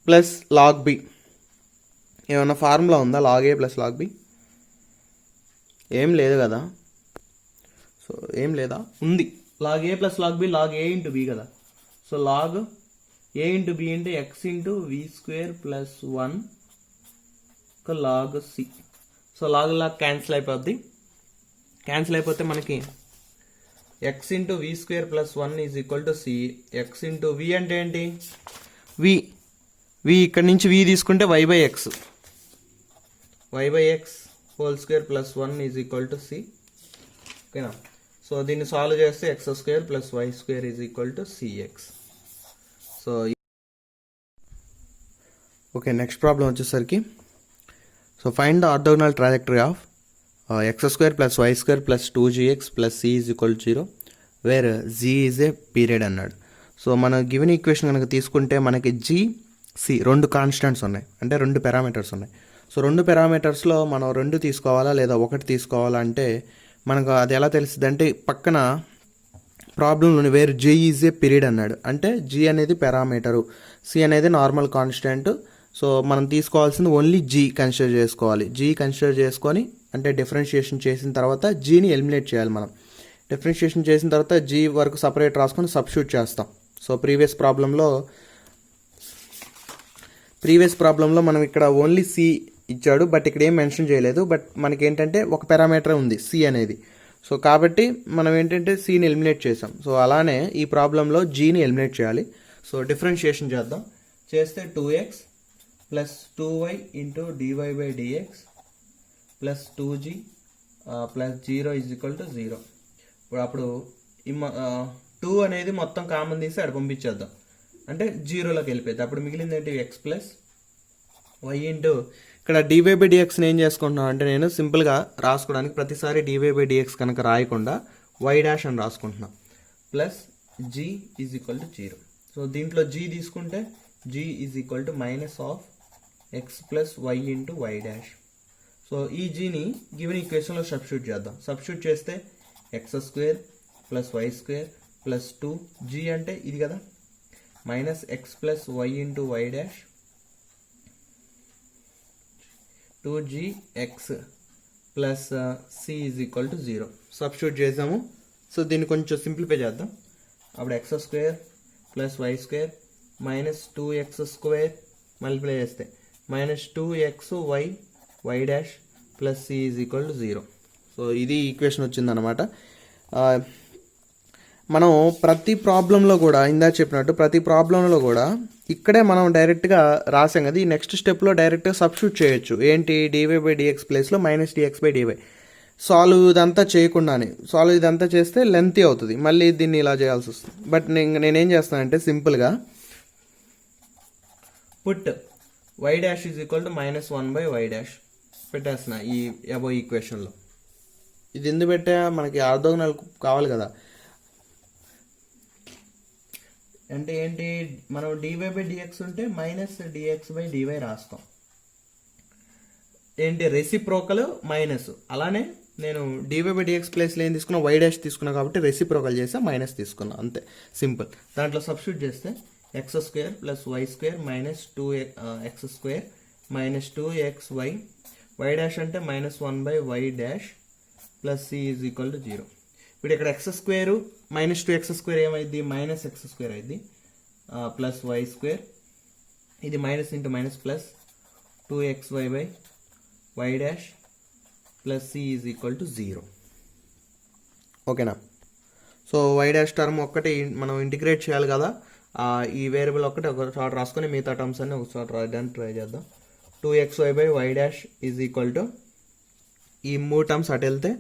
plus log b ఏమన్నా ఫార్ములా ఉందా? Log a plus log b ఏం లేదు కదా. సో ఏం లేదా, ఉంది. Log a plus log b log a into b కదా. So log a into b అంటే x into v square plus 1 log c. So log cancel అయిపోద్ది. క్యాన్సిల్ అయిపోతే మనకి x into v square plus 1 is equal to c. X into v అంటే ఏంటి? V ఇక్కడ నుంచి v తీసుకుంటే y by x whole square plus 1 is equal to c. ఓకేనా? So దీన్ని సాల్వ్ చేస్తే x square plus y square is equal to c x. So okay, next problem వచ్చేసరికి so find the orthogonal trajectory of x square plus y square plus 2gx plus c is equal to 0 where g is a period అన్నాడు. So మన given equation కనుక తీసుకుంటే మనకి G C రెండు constants ఉన్నాయి, అంటే రెండు పారామీటర్స్ ఉన్నాయి. సో 2 పారామీటర్స్లో మనం 2 తీసుకోవాలా లేదా 1 తీసుకోవాలా అంటే మనకు అది ఎలా తెలుస్తుంది అంటే పక్కన ప్రాబ్లంలోని where g is a period అన్నాడు. అంటే జీ అనేది పారామీటరు, సి అనేది నార్మల్ కాన్స్టెంట్. సో మనం తీసుకోవాల్సింది ఓన్లీ జీ కన్సిడర్ చేసుకోవాలి. జీ కన్సిడర్ చేసుకొని అంటే డిఫరెన్షియేషన్ చేసిన తర్వాత జీని ఎలిమినేట్ చేయాలి. మనం డిఫరెన్షియేషన్ చేసిన తర్వాత జీ వరకు సపరేట్ రాసుకొని సబ్స్టిట్యూట్ చేస్తాం. సో ప్రీవియస్ ప్రాబ్లంలో మనం ఇక్కడ ఓన్లీ సి ఇచ్చాడు, బట్ ఇక్కడ ఏం మెన్షన్ చేయలేదు. బట్ మనకి ఏంటంటే ఒక పారామీటర్ ఉంది సి అనేది. సో కాబట్టి మనం ఏంటంటే సిని ఎలిమినేట్ చేసాం. సో అలానే ఈ ప్రాబ్లంలో జీని ఎలిమినేట్ చేయాలి. సో డిఫరెన్షియేషన్ చేద్దాం. చేస్తే 2x plus 2y into DY by d x plus 2g plus 0 is equal to 0. అప్పుడు 2 అనేది మొత్తం కామన్ తీసి అక్కడ పంపించేద్దాం, అంటే 0లోకి వెళ్ళిపోద్ది. అప్పుడు మిగిలింది ఏంటి ఎక్స్ ప్లస్ వై ఇంటూ ఇక్కడ డివై బై డిఎక్స్ని ఏం చేసుకుంటున్నాను అంటే నేను సింపుల్గా రాసుకోవడానికి ప్రతిసారి డివై బై డిఎక్స్ కనుక రాయకుండా వై డాష్ అని రాసుకుంటున్నాను plus g is equal to 0. So దీంట్లో జీ తీసుకుంటే g is equal to minus of x plus y into y dash. So ఈ జీని గివెన్ ఈక్వేషన్లో సబ్స్టిట్యూట్ చేద్దాం. సబ్స్టిట్యూట్ చేస్తే x square plus y square plus 2 g అంటే ఇది కదా minus x plus y into y dash 2gx plus c is equal to 0 substitute చేసాము. So దీన్ని కొంచెం సింప్లిఫై చేద్దాం. అప్పుడు X square plus y square minus 2x square multiply చేస్తే minus 2xy y dash plus c is equal to 0. So ఇది equation వచ్చిందనమాట. మనం ప్రతి ప్రాబ్లంలో కూడా ఇందాక చెప్పినట్టు ప్రతి ప్రాబ్లంలో కూడా ఇక్కడే మనం డైరెక్ట్గా రాసాం కదా, ఈ నెక్స్ట్ స్టెప్లో డైరెక్ట్గా సబ్స్టిట్యూట్ చేయొచ్చు. ఏంటి డివై బై డిఎక్స్ ప్లేస్లో minus dx by d y. Solve ఇదంతా చేయకుండానే సాల్వ్ ఇదంతా చేస్తే లెంతీ అవుతుంది, మళ్ళీ దీన్ని ఇలా చేయాల్సి వస్తుంది. బట్ నేనేం చేస్తానంటే సింపుల్గా put y dash is equal to minus 1 by y dash పెట్టేస్తున్నా ఈ అబో ఈక్వేషన్లో. ఇది ఎందుకు పెట్టా, మనకి ఆర్థోగోనల్ కావాలి కదా. అంటే ఏంటి, మనం డివై బై డిఎక్స్ ఉంటే మైనస్ డిఎక్స్ బై డివై రాస్తాం. ఏంటి రెసిప్రోకల్ మైనస్. అలానే నేను డివై బై డిఎక్స్ ప్లేస్లో ఏం తీసుకున్నా వై డాష్ తీసుకున్నా కాబట్టి రెసిప్రోకల్ చేస్తే మైనస్ తీసుకున్నా, అంతే సింపుల్. దాంట్లో సబ్స్టిట్యూట్ చేస్తే x square plus y square minus 2x square minus 2xy y dash అంటే minus 1 by y dash plus c is equal to 0. ఇప్పుడు ఇక్కడ X square minus 2x square ఏమైంది మైనస్ ఎక్స్ స్క్వేర్ అయింది plus y square, ఇది minus into minus plus 2xy by y dash plus c is equal to 0. ఓకేనా. So why dash term ఒక్కటి మనం integrate చేయాలి కదా, ఈ వేరియబుల్ ఒక్కటి ఒక చోట రాసుకొని మిగతా టర్మ్స్ అన్ని ఒక చోట రాయడానికి ట్రై చేద్దాం. 2xy by y dash is equal to ఈ 3 టర్మ్స్ అటు వెళ్తే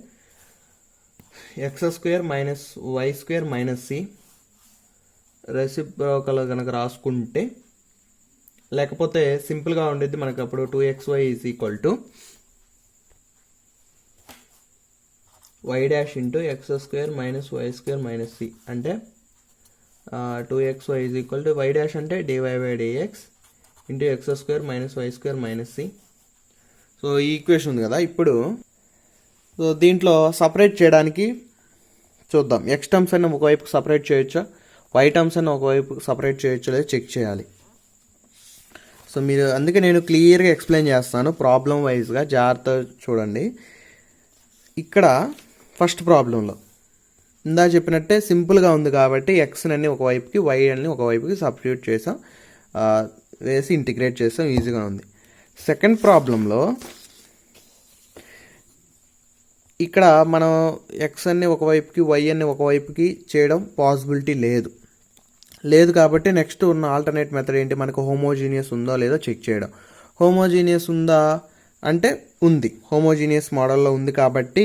x square minus why square minus c reciprocal కనుక రాసుకుంటే, లేకపోతే సింపుల్గా ఉండేది మనకు అప్పుడు 2xy is equal to y dash into x square minus why square minus c అంటే 2xy is equal to y dash అంటే DY by d x into x square minus why square minus c. So ఈ equation ఉంది కదా. ఇప్పుడు so దీంట్లో separate చేయడానికి చూద్దాం. X terms అన్న ఒకవైపు సపరేట్ చేయొచ్చా, వై టర్మ్స్ అన్న ఒకవైపు సపరేట్ చేయొచ్చో లేదో చెక్ చేయాలి. సో మీరు అందుకే నేను క్లియర్గా ఎక్స్ప్లెయిన్ చేస్తాను ప్రాబ్లం వైజ్గా, జాగ్రత్త చూడండి. ఇక్కడ ఫస్ట్ ప్రాబ్లంలో ఇందా చెప్పినట్టే సింపుల్గా ఉంది కాబట్టి ఎక్స్ అన్ని ఒకవైపుకి వై అన్ని ఒకవైపుకి సబ్స్టిట్యూట్ చేసాం, వేసి ఇంటిగ్రేట్ చేసాం, ఈజీగా ఉంది. సెకండ్ ప్రాబ్లంలో ఇక్కడ మనం ఎక్స్ అన్ని ఒకవైపుకి వై అన్ని ఒకవైపుకి చేయడం పాసిబిలిటీ లేదు కాబట్టి నెక్స్ట్ ఉన్న ఆల్టర్నేట్ మెథడ్ ఏంటి, మనకు హోమోజీనియస్ ఉందో లేదో చెక్ చేయడం. హోమోజీనియస్ ఉందా అంటే ఉంది, హోమోజీనియస్ మోడల్లో ఉంది కాబట్టి,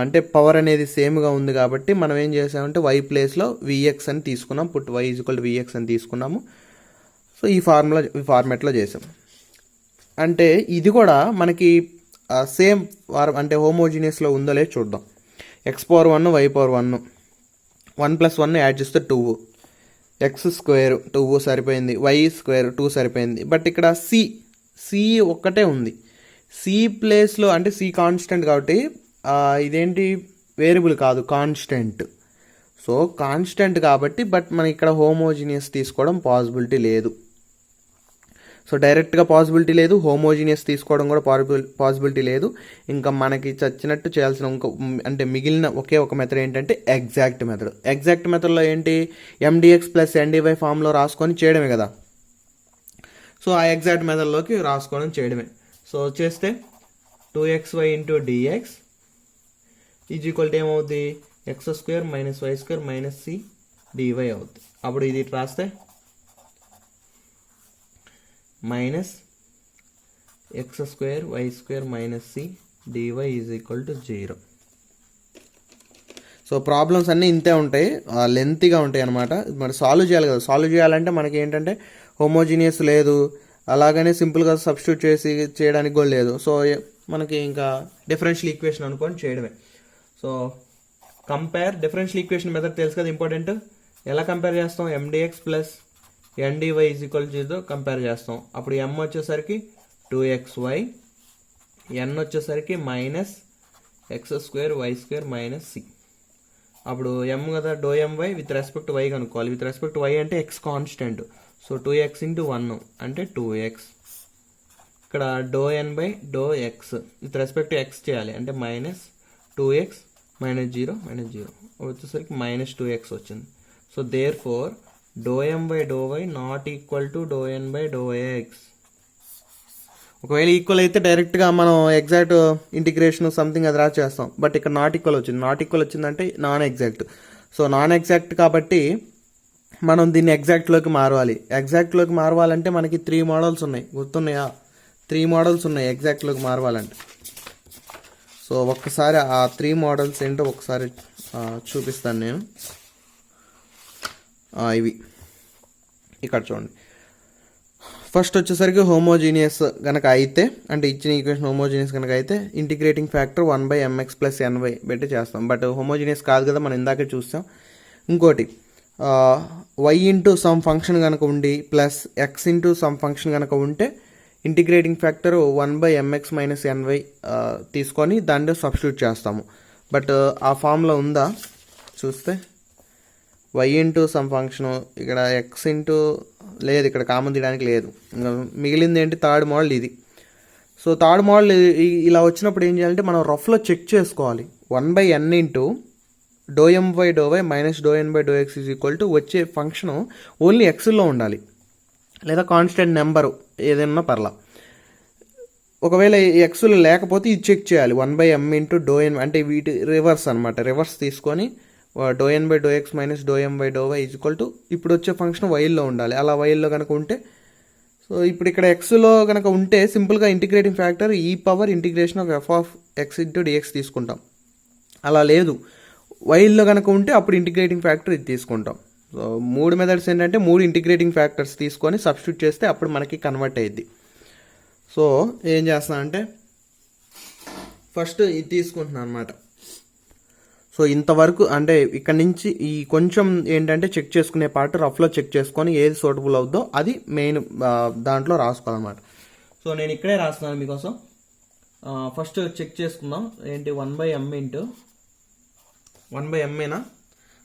అంటే పవర్ అనేది సేమ్గా ఉంది కాబట్టి మనం ఏం చేసామంటే వై ప్లేస్లో విఎక్స్ అని తీసుకున్నాం, put y is equal to vx అని తీసుకున్నాము. సో ఈ ఫార్మాట్లో చేసాం. అంటే ఇది కూడా మనకి సేమ్ అంటే హోమోజీనియస్లో ఉందో లేదో చూద్దాం. X power 1 y power 1 1 + 1 add చేస్తే 2, ఎక్స్ స్క్వేర్ 2 సరిపోయింది, వై స్క్వేర్ 2 సరిపోయింది. బట్ ఇక్కడ సి ఒక్కటే ఉంది. సి ప్లేస్లో అంటే సి కాన్స్టెంట్ కాబట్టి ఇదేంటి వేరియబుల్ కాదు, కాన్స్టెంట్. సో కాన్స్టెంట్ కాబట్టి బట్ మనం ఇక్కడ హోమోజీనియస్ తీసుకోవడం పాసిబిలిటీ లేదు. సో డైరెక్ట్గా పాసిబిలిటీ లేదు, హోమోజీనియస్ తీసుకోవడం కూడా పాసిబిలిటీ లేదు. ఇంకా మనకి చచ్చినట్టు చేయాల్సిన అంటే మిగిలిన ఒకే ఒక మెథడ్ ఏంటంటే ఎగ్జాక్ట్ మెథడ్. ఎగ్జాక్ట్ మెథడ్లో ఏంటి, ఎండిఎక్స్ ప్లస్ ఎన్డివై ఫామ్లో రాసుకొని చేయడమే కదా. సో ఆ ఎగ్జాక్ట్ మెథడ్లోకి రాసుకోవడం చేయడమే. సో చేస్తే 2xy into d x is equal to ఏమవుద్ది, x square minus why square minus c d y అవుద్ది. అప్పుడు ఇది రాస్తే minus x square y square minus c d y is equal to 0. So problems అన్నీ ఇంతే ఉంటాయి, లెంతీగా ఉంటాయి అనమాట. మరి సాల్వ్ చేయాలి కదా, సాల్వ్ చేయాలంటే మనకి ఏంటంటే హోమోజీనియస్ లేదు, అలాగనే సింపుల్గా సబ్స్టిట్యూట్ చేసి చేయడానికి కూడా లేదు. సో మనకి ఇంకా డిఫరెన్షియల్ ఈక్వేషన్ అనుకొని చేయడమే. So compare differential equation method తెలుసు కదా, ఇంపార్టెంట్. ఎలా కంపేర్ చేస్తాం, m d x plus n d y is equal to compare చేస్తాం. అప్పుడు ఎం వచ్చేసరికి 2xy, ఎన్ వచ్చేసరికి minus x square y square minus c. అప్పుడు ఎం కదా, డో ఎంవై విత్ రెస్పెక్ట్ వై కనుక్కోవాలి. విత్ రెస్పెక్ట్ వై అంటే x constant. So 2x into 1 అంటే 2x. ఇక్కడ డో n by do x with respect x చేయాలి అంటే మైనస్ 2x మైనస్ 0 మైనస్ 0 వచ్చేసరికి మైనస్ 2x వచ్చింది. So there fore m by do y not equal to డో n by do x. ఒకవేళ equal అయితే డైరెక్ట్గా మనం ఎగ్జాక్ట్ ఇంటిగ్రేషన్ సంథింగ్ అది చేస్తాం. బట్ ఇక్కడ నాట్ ఈక్వల్ వచ్చింది. నాట్ ఈక్వల్ వచ్చిందంటే non exact. So non exact కాబట్టి మనం దీన్ని ఎగ్జాక్ట్లోకి మారవాలి. ఎగ్జాక్ట్లోకి మారవాలంటే మనకి 3 మోడల్స్ ఉన్నాయి, గుర్తున్నాయా? 3 మోడల్స్ ఉన్నాయి ఎగ్జాక్ట్లోకి మారవాలంటే. సో ఒక్కసారి ఆ 3 మోడల్స్ ఏంటో ఒకసారి చూపిస్తాను నేను. ఇవి ఇక్కడ చూడండి. ఫస్ట్ వచ్చేసరికి హోమోజీనియస్ కనుక అయితే, అంటే ఇచ్చిన ఈక్వేషన్ హోమోజీనియస్ కనుక అయితే integrating factor 1/mx plus NY పెట్టి చేస్తాం. బట్ హోమోజీనియస్ కాదు కదా, మనం ఇందాకే చూస్తాం. ఇంకోటి y ఇంటూ సమ్ ఫంక్షన్ కనుక ఉండి plus x into sum function కనుక ఉంటే integrating factor 1/mx minus NY తీసుకొని దాంట్లో సబ్స్టిట్యూట్ చేస్తాము. బట్ ఆ ఫామ్లో ఉందా చూస్తే y ఇంటూ సమ్ ఫంక్షను, ఇక్కడ x ఇంటూ లేదు, ఇక్కడ కామన్ తీయడానికి లేదు. మిగిలింది ఏంటి, థర్డ్ మోడల్ ఇది. సో థర్డ్ మోడల్ ఇలా వచ్చినప్పుడు ఏం చేయాలంటే మనం రఫ్లో చెక్ చేసుకోవాలి. 1/n into do m by do y minus do n by do x is equal to వచ్చే ఫంక్షను ఓన్లీ ఎక్స్లో ఉండాలి, లేదా కాన్స్టెంట్ నెంబరు ఏదైనా పర్లా. ఒకవేళ ఎక్స్లో లేకపోతే ఇది చెక్ చేయాలి. 1/m ఇంటూ డో ఎన్ అంటే వీటి రివర్స్ అనమాట. రివర్స్ తీసుకొని డో n by do x minus డో m by do y is equal to ఇప్పుడు వచ్చే ఫంక్షన్ వైల్లో ఉండాలి. అలా వైల్లో కనుక ఉంటే, సో ఇప్పుడు ఇక్కడ ఎక్స్లో కనుక ఉంటే సింపుల్గా integrating factor e power integration of f of x into d x తీసుకుంటాం. అలా లేదు, వైల్లో కనుక ఉంటే అప్పుడు ఇంటిగ్రేటింగ్ ఫ్యాక్టర్ ఇది తీసుకుంటాం. సో 3 మెథడ్స్ ఏంటంటే 3 ఇంటిగ్రేటింగ్ ఫ్యాక్టర్స్ తీసుకొని సబ్స్టిట్యూట్ చేస్తే అప్పుడు మనకి కన్వర్ట్ అయ్యిద్ది. సో ఏం చేస్తాను అంటే ఫస్ట్ ఇది తీసుకుంటున్నాను అనమాట. సో ఇంతవరకు అంటే ఇక్కడ నుంచి ఈ కొంచెం ఏంటంటే చెక్ చేసుకునే పార్ట్ రఫ్లో చెక్ చేసుకొని ఏది సూటబుల్ అవుద్దో అది మెయిన్ దాంట్లో రాసుకోవాలన్నమాట. సో నేను ఇక్కడే రాస్తున్నాను మీకోసం. ఫస్ట్ చెక్ చేసుకుందాం ఏంటి, 1/m ఇంటూ 1/m ఏనా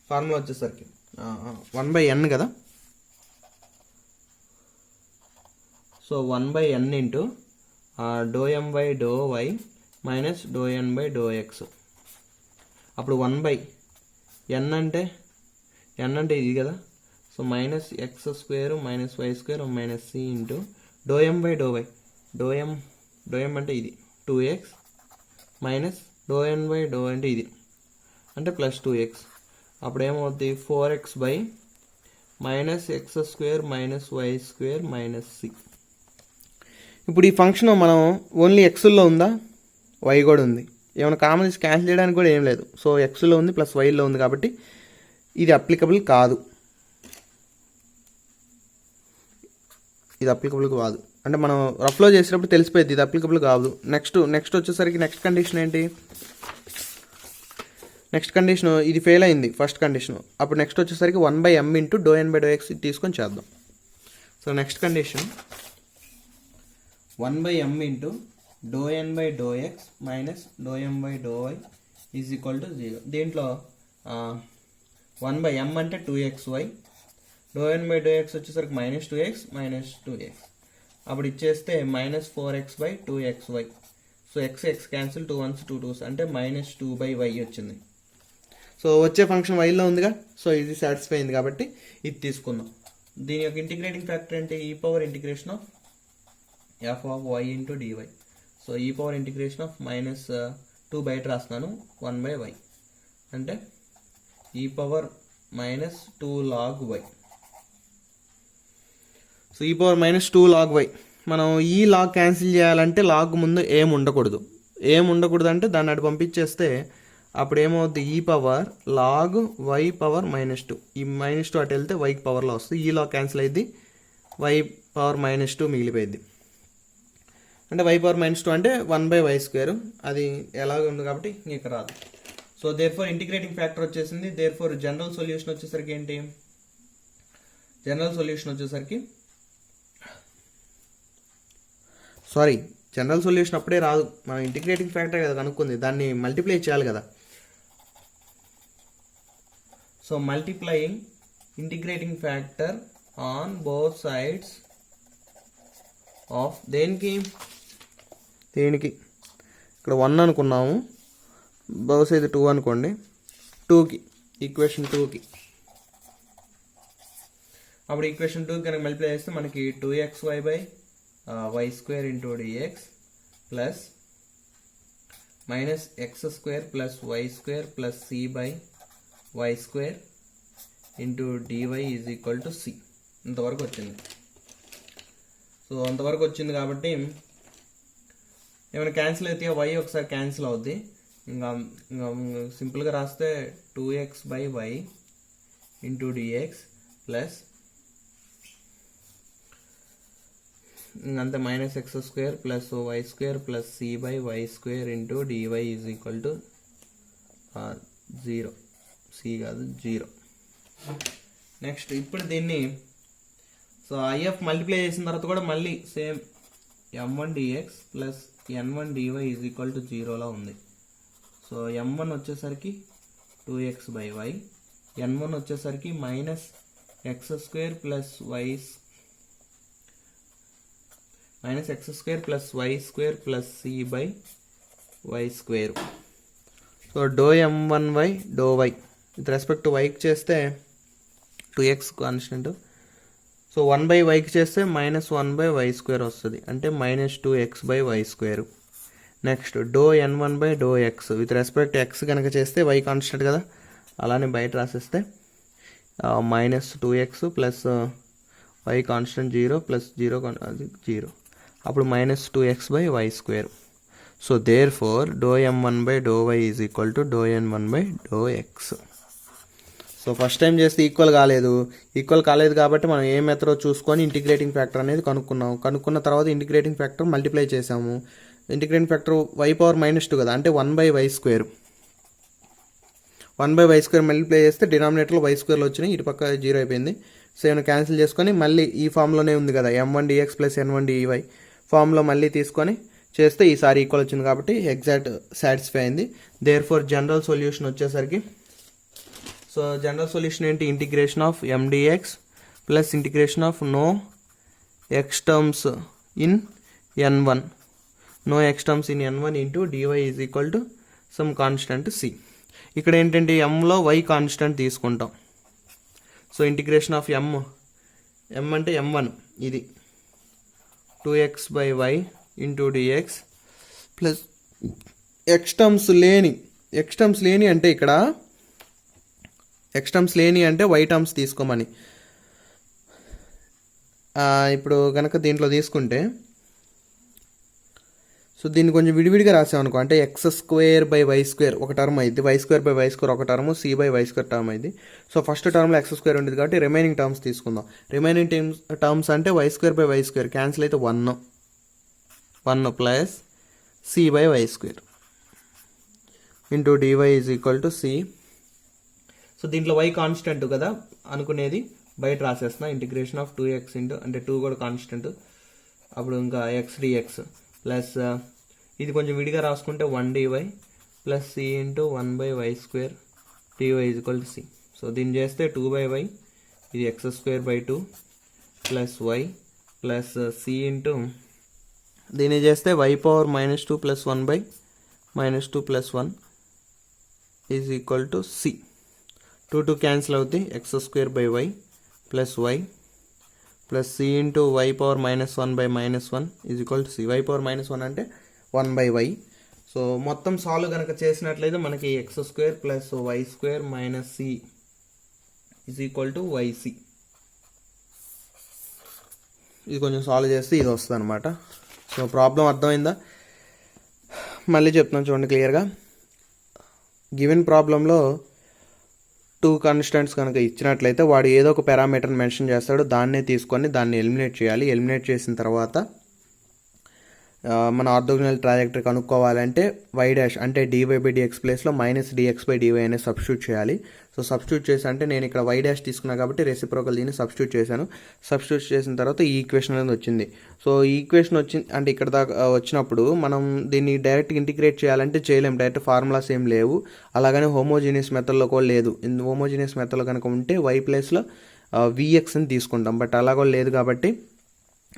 ఫార్ములా వచ్చేసరికి 1/n కదా. So 1/n into do m by do y minus do n by do x. అప్పుడు 1/n అంటే n అంటే ఇది కదా. So minus x square minus why square minus C into do m by do y. Do m అంటే ఇది 2x minus do n by do అంటే ఇది అంటే ప్లస్ 2x. అప్పుడు ఏమవుతుంది 4x by minus x square minus why square minus c. ఇప్పుడు ఈ function మనం ఓన్లీ ఎక్స్లో ఉందా, వై కూడా ఉంది, ఏమైనా కామన్ క్యాన్సిల్ చేయడానికి కూడా ఏం లేదు. సో ఎక్స్లో ఉంది ప్లస్ వైలో ఉంది కాబట్టి ఇది అప్లికబుల్ కాదు. అంటే మనం రఫ్లో చేసేటప్పుడు తెలిసిపోయింది ఇది అప్లికబుల్ కాదు. నెక్స్ట్ వచ్చేసరికి నెక్స్ట్ కండిషన్ ఏంటి, నెక్స్ట్ కండిషన్ ఇది ఫెయిల్ అయింది ఫస్ట్ కండిషన్. అప్పుడు నెక్స్ట్ వచ్చేసరికి 1/m ఇంటూ డో ఎన్ బై డో ఎక్స్ తీసుకొని చేద్దాం. So next condition 1/m into డో n by do x minus డో m by do y is equal to 0. దీంట్లో 1 బై ఎం అంటే 2xy, డో ఎన్ బై డో ఎక్స్ వచ్చేసరికి -2x అప్పుడు ఇచ్చేస్తే -4x by 2xy. So x cancel, 2 1s 2 2s అంటే -2/y వచ్చింది. సో వచ్చే ఫంక్షన్ వైలో ఉందిగా, సో ఇది సాటిస్ఫై అయింది కాబట్టి ఇది తీసుకుందాం. దీని యొక్క ఇంటిగ్రేటింగ్ ఫ్యాక్టర్ అంటే e power integration of f of y into d y. So e power integration of -2 బయట రాస్తున్నాను 1/y అంటే ఈ పవర్ -2 log y. సో ఈ పవర్ -2 log y. మనం ఈ లాగ్ క్యాన్సిల్ చేయాలంటే లాగ్ ముందు ఏం ఉండకూడదు అంటే దాన్ని అటు పంపించేస్తే అప్పుడు ఏమవుద్ది, ఈ పవర్ లాగ్ వై పవర్ -2. ఈ -2 అటు వెళ్తే వైకి పవర్లో వస్తుంది, ఈ లాగ్ క్యాన్సిల్ అయింది, వై పవర్ -2 మిగిలిపోయింది. అంటే వై పవర్ -2 అంటే 1/y². అది ఎలాగ ఉంది కాబట్టి ఇక్కడ రాదు. సో దేర్ఫోర్ ఇంటిగ్రేటింగ్ ఫ్యాక్టర్ వచ్చేసింది. దేర్ఫోర్ జనరల్ సొల్యూషన్ వచ్చేసరికి ఏంటి, జనరల్ సొల్యూషన్ అప్పుడే రాదు, మనం ఇంటిగ్రేటింగ్ ఫ్యాక్టర్ కదా కనుక్కుంది, దాన్ని మల్టిప్లై చేయాలి కదా. So multiplying integrating factor on both sides of దేనికి ఇక్కడ 1 అనుకున్నాము, బహుశా ఇది 2 అనుకోండి, 2కి ఈక్వేషన్ 2కి. అప్పుడు ఈక్వేషన్ 2 కనుక మల్టిప్లై చేస్తే మనకి 2xy by y² into dx plus -x² plus y² plus c by y² into dy is equal to c. ఇంతవరకు వచ్చింది. సో అంతవరకు వచ్చింది కాబట్టి ఏమైనా క్యాన్సిల్ అయితే y ఒకసారి క్యాన్సిల్ అవుద్ది. ఇంకా సింపుల్గా రాస్తే 2x by y into dx plus అంతే -x² plus y² plus c by y² into dy is equal to 0. c కాదు 0. నెక్స్ట్ ఇప్పుడు దీన్ని సో IF మల్టిప్లై చేసిన తర్వాత కూడా మళ్ళీ same m1 dx plus n1 dy is equal to 0లా ఉంది. సో m1 వచ్చేసరికి 2x బై y, n1 వచ్చేసరికి -x² plus y² plus c by y². So do m1 by do y with respect to వైకి చేస్తే 2x constant. So 1/yకి చేస్తే -1/y² వస్తుంది, అంటే -2x by y². Next డో n1 బై డో x with respect x కనుక చేస్తే y కాన్స్టెంట్ కదా, అలానే బయట రాసేస్తే -2x plus y constant 0 plus 0 అప్పుడు -2x by y². So there fore m1 by do y is equal to డో n1 బై డో x. సో ఫస్ట్ టైం చేస్తే ఈక్వల్ కాలేదు కాబట్టి మనం ఏ మెథడో చూసుకొని ఇంటిగ్రేటింగ్ ఫ్యాక్టర్ అనేది కనుక్కున్న తర్వాత ఇంటిగ్రేటింగ్ ఫ్యాక్టర్ మల్టిప్లై చేసాము. ఇంటిగ్రేటింగ్ ఫ్యాక్టర్ y పవర్ -2 కదా, అంటే 1/y². 1/y² మల్టిప్లై చేస్తే డినామినేటర్లో y² వచ్చినాయి, ఇటు పక్క 0 అయిపోయింది. సో ఏమైనా క్యాన్సిల్ చేసుకొని మళ్ళీ ఈ ఫామ్లోనే ఉంది కదా, m1 dx plus n1 dy ఫామ్లో మళ్ళీ తీసుకొని చేస్తే ఈసారి ఈక్వల్ వచ్చింది కాబట్టి ఎగ్జాక్ట్ సాటిస్ఫై అయింది. దేర్ ఫోర్ జనరల్ సొల్యూషన్ వచ్చేసరికి, సో జనరల్ సొల్యూషన్ ఏంటి, integration of m dx plus integration of no x terms in n1 into dy is equal to some constant c. ఇక్కడ ఏంటంటే mలో y కాన్స్టెంట్ తీసుకుంటాం. So integration of m అంటే m1 ఇది 2x by y into dx plus x terms లేని అంటే ఇక్కడ x terms లేని అంటే y టర్మ్స్ తీసుకోమని. ఇప్పుడు కనుక దీంట్లో తీసుకుంటే, సో దీన్ని కొంచెం విడివిడిగా రాసామనుకో, అంటే x² బై y² ఒక టర్మ్ అయింది, y² బై y² ఒక term, c by y² term అయింది. సో ఫస్ట్ టర్మ్లో x² ఉండేది కాబట్టి రిమైనింగ్ టర్మ్స్ తీసుకుందాం. రిమైనింగ్ టర్మ్స్ అంటే y² బై y² క్యాన్సిల్ అయితే 1 plus c by y² into dy is equal to c. So దీంట్లో y కాన్స్టెంట్ కదా అనుకునేది బయట రాసేస్తున్నా. ఇంటిగ్రేషన్ ఆఫ్ 2x ఇంటూ, అంటే 2 కూడా కాన్స్టెంట్, అప్పుడు ఇంకా x dx ప్లస్ ఇది కొంచెం విడిగా రాసుకుంటే 1dy plus c into 1/y² dy is c. So దీన్ని చేస్తే 2/y ఇది x²/2 plus y plus c into దీన్ని చేస్తే y⁻−2 plus 1/−2 plus 1 is equal to c. 2 cancel అవుతాయి, x²/y plus y plus c into y⁻−1/−1 is equal to c. y⁻−1 అంటే 1/y. So మొత్తం solve కనుక చేసినట్లయితే మనకి x² plus y² minus c is equal to yc. ఇది కొంచెం solve చేస్తే ఇది వస్తుంది అనమాట. సో ప్రాబ్లం అర్థమైందా? మళ్ళీ చెప్తున్నాను చూడండి క్లియర్గా. గివెన్ ప్రాబ్లంలో 2 కాన్స్టెంట్స్ కనుక ఇచ్చినట్లయితే వాడు ఏదో ఒక పారామీటర్ని మెన్షన్ చేస్తాడు, దాన్నే తీసుకొని దాన్ని ఎలిమినేట్ చేయాలి. ఎలిమినేట్ చేసిన తర్వాత మన ఆర్థోగోనల్ ట్రాజెక్టరీ కనుక్కోవాలంటే y' అంటే dy/dx ప్లేస్లో -dx/dy అనేది సబ్స్టిట్యూట్ చేయాలి. సో సబ్స్టిట్యూట్ చేసి అంటే నేను ఇక్కడ y' తీసుకున్నా కాబట్టి రెసిప్రోకల్ దీన్ని సబ్స్టిట్యూట్ చేశాను. సబ్స్టిట్యూట్ చేసిన తర్వాత ఈ ఈక్వేషన్ అనేది వచ్చింది. సో ఈ ఈక్వేషన్ వచ్చింది అంటే ఇక్కడ దాకా వచ్చినప్పుడు మనం దీన్ని డైరెక్ట్ ఇంటిగ్రేట్ చేయాలంటే చేయలేము, డైరెక్ట్ ఫార్ములాస్ ఏం లేవు. అలాగనే హోమోజీనియస్ మెథడ్లో కూడా లేదు. హోమోజీనియస్ మెథడ్లో కనుక ఉంటే y ప్లేస్లో vx అని తీసుకుంటాం, బట్ అలా కూడా లేదు. కాబట్టి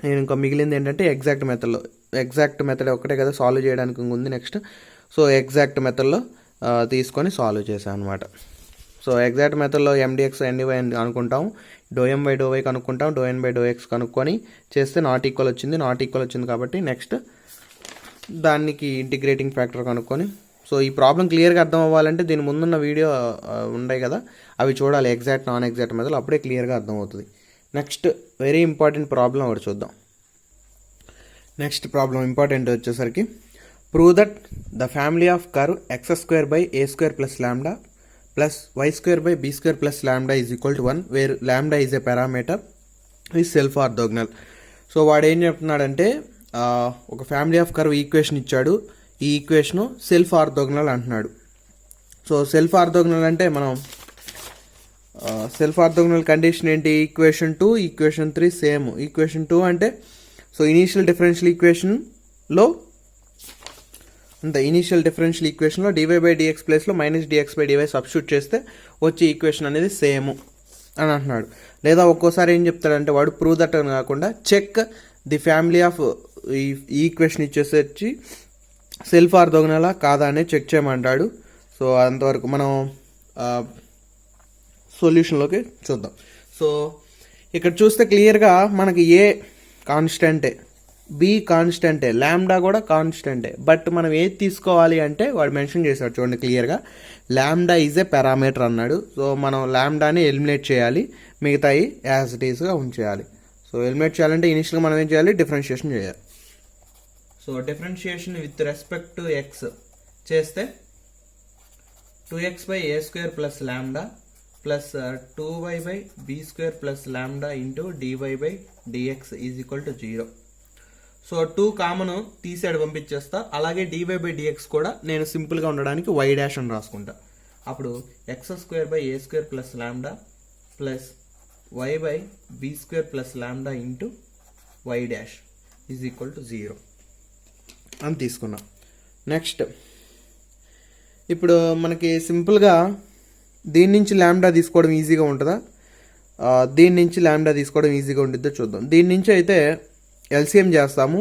నేను ఇంకా మిగిలింది ఏంటంటే ఎగ్జాక్ట్ మెథడ్ ఒకటే కదా సాల్వ్ చేయడానికి ఉంది నెక్స్ట్. సో ఎగ్జాక్ట్ మెథడ్లో తీసుకొని సాల్వ్ చేశాను అనమాట. సో ఎగ్జాక్ట్ మెథడ్లో MDX NDY అని అనుకుంటాం, ∂M/∂y కనుక్కుంటాం, ∂N/∂x కనుక్కొని చేస్తే నాట్ ఈక్వల్ వచ్చింది కాబట్టి నెక్స్ట్ దానికి ఇంటిగ్రేటింగ్ ఫ్యాక్టర్ కనుక్కొని. సో ఈ ప్రాబ్లం క్లియర్గా అర్థం అవ్వాలంటే దీని ముందున్న వీడియో ఉన్నాయి కదా అవి చూడాలి, ఎగ్జాక్ట్ నాన్ ఎగ్జాక్ట్ మెథడ్, అప్పుడే క్లియర్గా అర్థమవుతుంది. నెక్స్ట్ వెరీ ఇంపార్టెంట్ ప్రాబ్లం ఒకటి చూద్దాం. నెక్స్ట్ ప్రాబ్లం ఇంపార్టెంట్ వచ్చేసరికి prove that the family of curve x² plus lambda plus y² plus lambda is equal to 1 where lambda is a parameter is self orthogonal. So వాడు ఏం చెప్తున్నాడంటే ఒక family of curve equation ఇచ్చాడు, ఈ equation self orthogonal అంటున్నాడు. So self orthogonal అంటే మనం self orthogonal condition ఏంటి? Equation 2 equation 3 same. ఈక్వేషన్ 2 అంటే సో ఇనీషియల్ డిఫరెన్షియల్ ఈక్వేషన్లో dy/dx ప్లేస్లో -dx/dy సబ్స్టిట్యూట్ చేస్తే వచ్చే ఈక్వేషన్ అనేది సేమ్ అని అంటున్నాడు. లేదా ఒక్కోసారి ఏం చెప్తాడంటే వాడు ప్రూవ్ దట్ అని కాకుండా చెక్ ది ఫ్యామిలీ ఆఫ్ ఈ ఈక్వేషన్ ఇచ్చేసరికి సెల్ఫ్ ఆర్థోగోనలా కాదా అనేది చెక్ చేయమంటాడు. సో అంతవరకు మనం సొల్యూషన్లోకి చూద్దాం. సో ఇక్కడ చూస్తే క్లియర్గా మనకి ఏ కాన్స్టెంటే, బి కాన్స్టెంటే, లాంబ్డా కూడా కాన్స్టెంటే. బట్ మనం ఏది తీసుకోవాలి అంటే వాడు మెన్షన్ చేశాడు చూడండి క్లియర్గా, లాంబ్డా ఈజ్ ఏ పారామీటర్ అన్నాడు. సో మనం లాంబ్డాని ఎలిమినేట్ చేయాలి, మిగతాయి యాజ్ ఇట్ ఈస్గా ఉంచేయాలి. సో ఎలిమినేట్ చేయాలంటే ఇనిషియల్గా మనం ఏం చేయాలి? డిఫరెన్షియేషన్ చేయాలి. So differentiation with respect to X చేస్తే 2x/a² plus lambda plus 2y/b² plus lambda into dy/dx is equal to 0. So 2 common తీసాడు పంపించేస్తా. అలాగే dy/dx కూడా నేను సింపుల్గా ఉండడానికి y' అని రాసుకుంటా. అప్పుడు x² plus lambda plus y/b² plus lambda into y' is equal to 0 అని తీసుకున్నాం. నెక్స్ట్ ఇప్పుడు మనకి సింపుల్గా దీని నుంచి లాంబ్డా తీసుకోవడం ఈజీగా ఉంటుందా, దీని నుంచి లాంబ్డా తీసుకోవడం ఈజీగా ఉంటుందో చూద్దాం. దీని నుంచి అయితే ఎల్సిఎం చేస్తాము.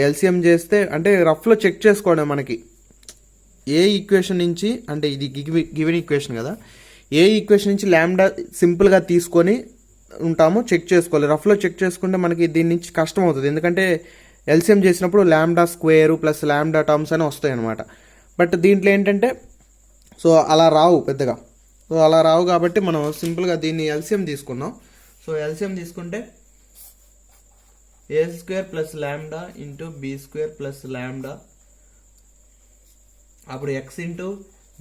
ఎల్సిఎం చేస్తే అంటే రఫ్లో చెక్ చేసుకోవడం మనకి ఏ ఈక్వేషన్ నుంచి, అంటే ఇది గివెన్ ఈక్వేషన్ కదా, ఏ ఈక్వేషన్ నుంచి లాంబ్డా సింపుల్గా తీసుకొని ఉంటాము చెక్ చేసుకోవాలి. రఫ్లో చెక్ చేసుకుంటే మనకి దీని నుంచి కష్టం అవుతుంది, ఎందుకంటే ఎల్సిఎం చేసినప్పుడు lambda square plus lambda terms అని వస్తాయి అనమాట. బట్ దీంట్లో ఏంటంటే సో అలా రావు పెద్దగా. సో అలా రావు కాబట్టి మనం సింపుల్గా దీన్ని ఎల్సిఎం తీసుకున్నాం. సో ఎల్సిఎం తీసుకుంటే a² plus lambda into b² plus lambda, అప్పుడు x into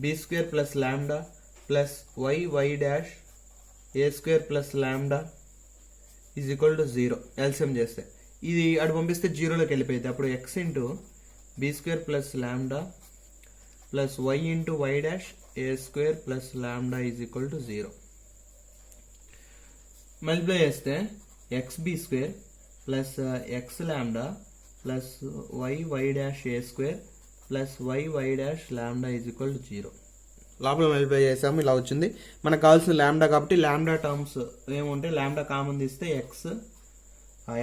b² plus lambda plus y' a² plus lambda is equal to 0 LCM చేస్తే. ఇది అటు పంపిస్తే 0లోకి వెళ్ళిపోయింది. అప్పుడు x into b² plus lambda plus y into y' a² plus lambda is equal to 0. Multiply చేస్తే xb² plus x lambda plus y dash a square plus y dash lambda is equal to 0. లోపల multiply చేసాము, ఇలా వచ్చింది. మనకు కావాల్సిన ల్యాండా కాబట్టి ల్యాండా టర్మ్స్ ఏముంటే ల్యాండా కామన్ తీస్తే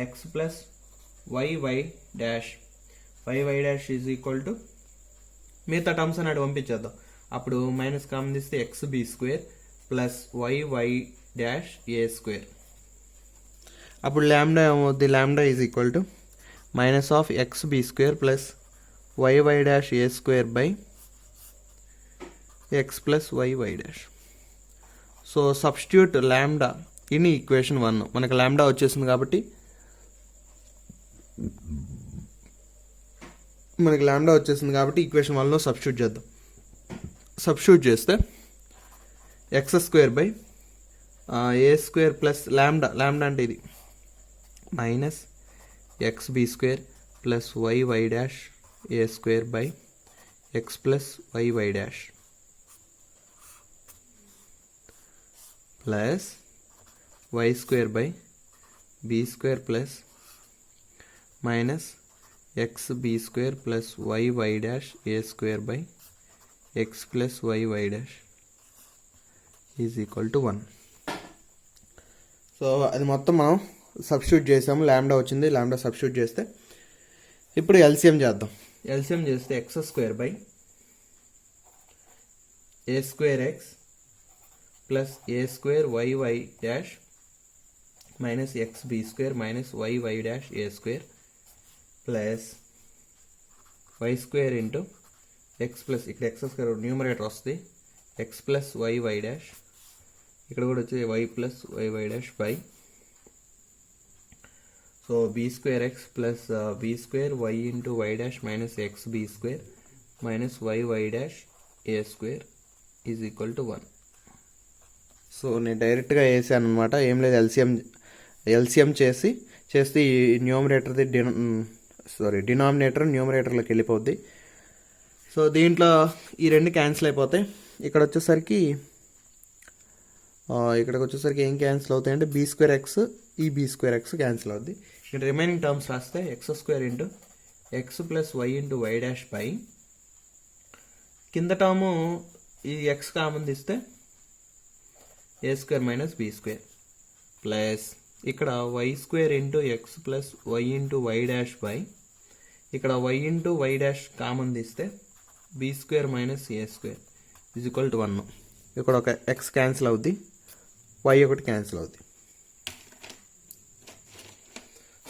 x plus y dash is equal to మిగతా టర్మ్స్ అన్నట్టు పంపించేద్దాం. అప్పుడు మైనస్ కామన్ తీస్తే x b square plus y dash a square. అప్పుడు ల్యాండా ఏమవుద్ది, lambda is equal to minus of x b square plus y dash a square by x plus y dash. So substitute lambda in equation 1. మనకు lambda వచ్చేసింది కాబట్టి equation 1లో substitute చేద్దాం. Substitute చేస్తే x square by a square plus lambda అంటే ఇది minus x b square plus y dash a square by x plus y dash plus y square by b square plus minus x b square plus y dash a square by x plus y dash is equal to 1. So అది మొత్తం మనం substitute చేసాము, ల్యాండా వచ్చింది. ల్యాండా substitute చేస్తే ఇప్పుడు LCM చేద్దాం. ఎల్సిఎం చేస్తే x square by a square x plus a square y dash minus x b square minus y dash a square plus y square into x plus ఇక్కడ ఎక్స్ స్క్వేర్ న్యూమరేటర్ వస్తుంది x plus y dash, ఇక్కడ కూడా వచ్చి y plus y dash by so b square x plus b square y into y dash minus x b square minus y dash a square is equal to 1. So నేను డైరెక్ట్గా వేసాను అనమాట, ఏం లేదు. LCM చేస్తే ఈ న్యూమరేటర్ది డినామినేటర్ న్యూమరేటర్లోకి వెళ్ళిపోద్ది. So దీంట్లో ఈ రెండు క్యాన్సిల్ అయిపోతాయి. ఇక్కడికి వచ్చేసరికి ఏం క్యాన్సిల్ అవుతాయి అంటే బీ స్క్వేర్ ఎక్స్ ఈ బీ స్క్వేర్ ఎక్స్ క్యాన్సిల్ అవుద్ది. ఇక్కడ రిమైనింగ్ టర్మ్స్ రాస్తే X square into x plus y into y dash by కింద టర్ము ఈ ఎక్స్ కామన్ తీస్తే a square minus b square plus ఇక్కడ y square into x plus y into y dash by ఇక్కడ y into y dash common తీస్తే b square minus a square is equal to 1. ఇక్కడ ఒక x cancel అవుద్ది, y ఒకటి cancel అవుద్ది.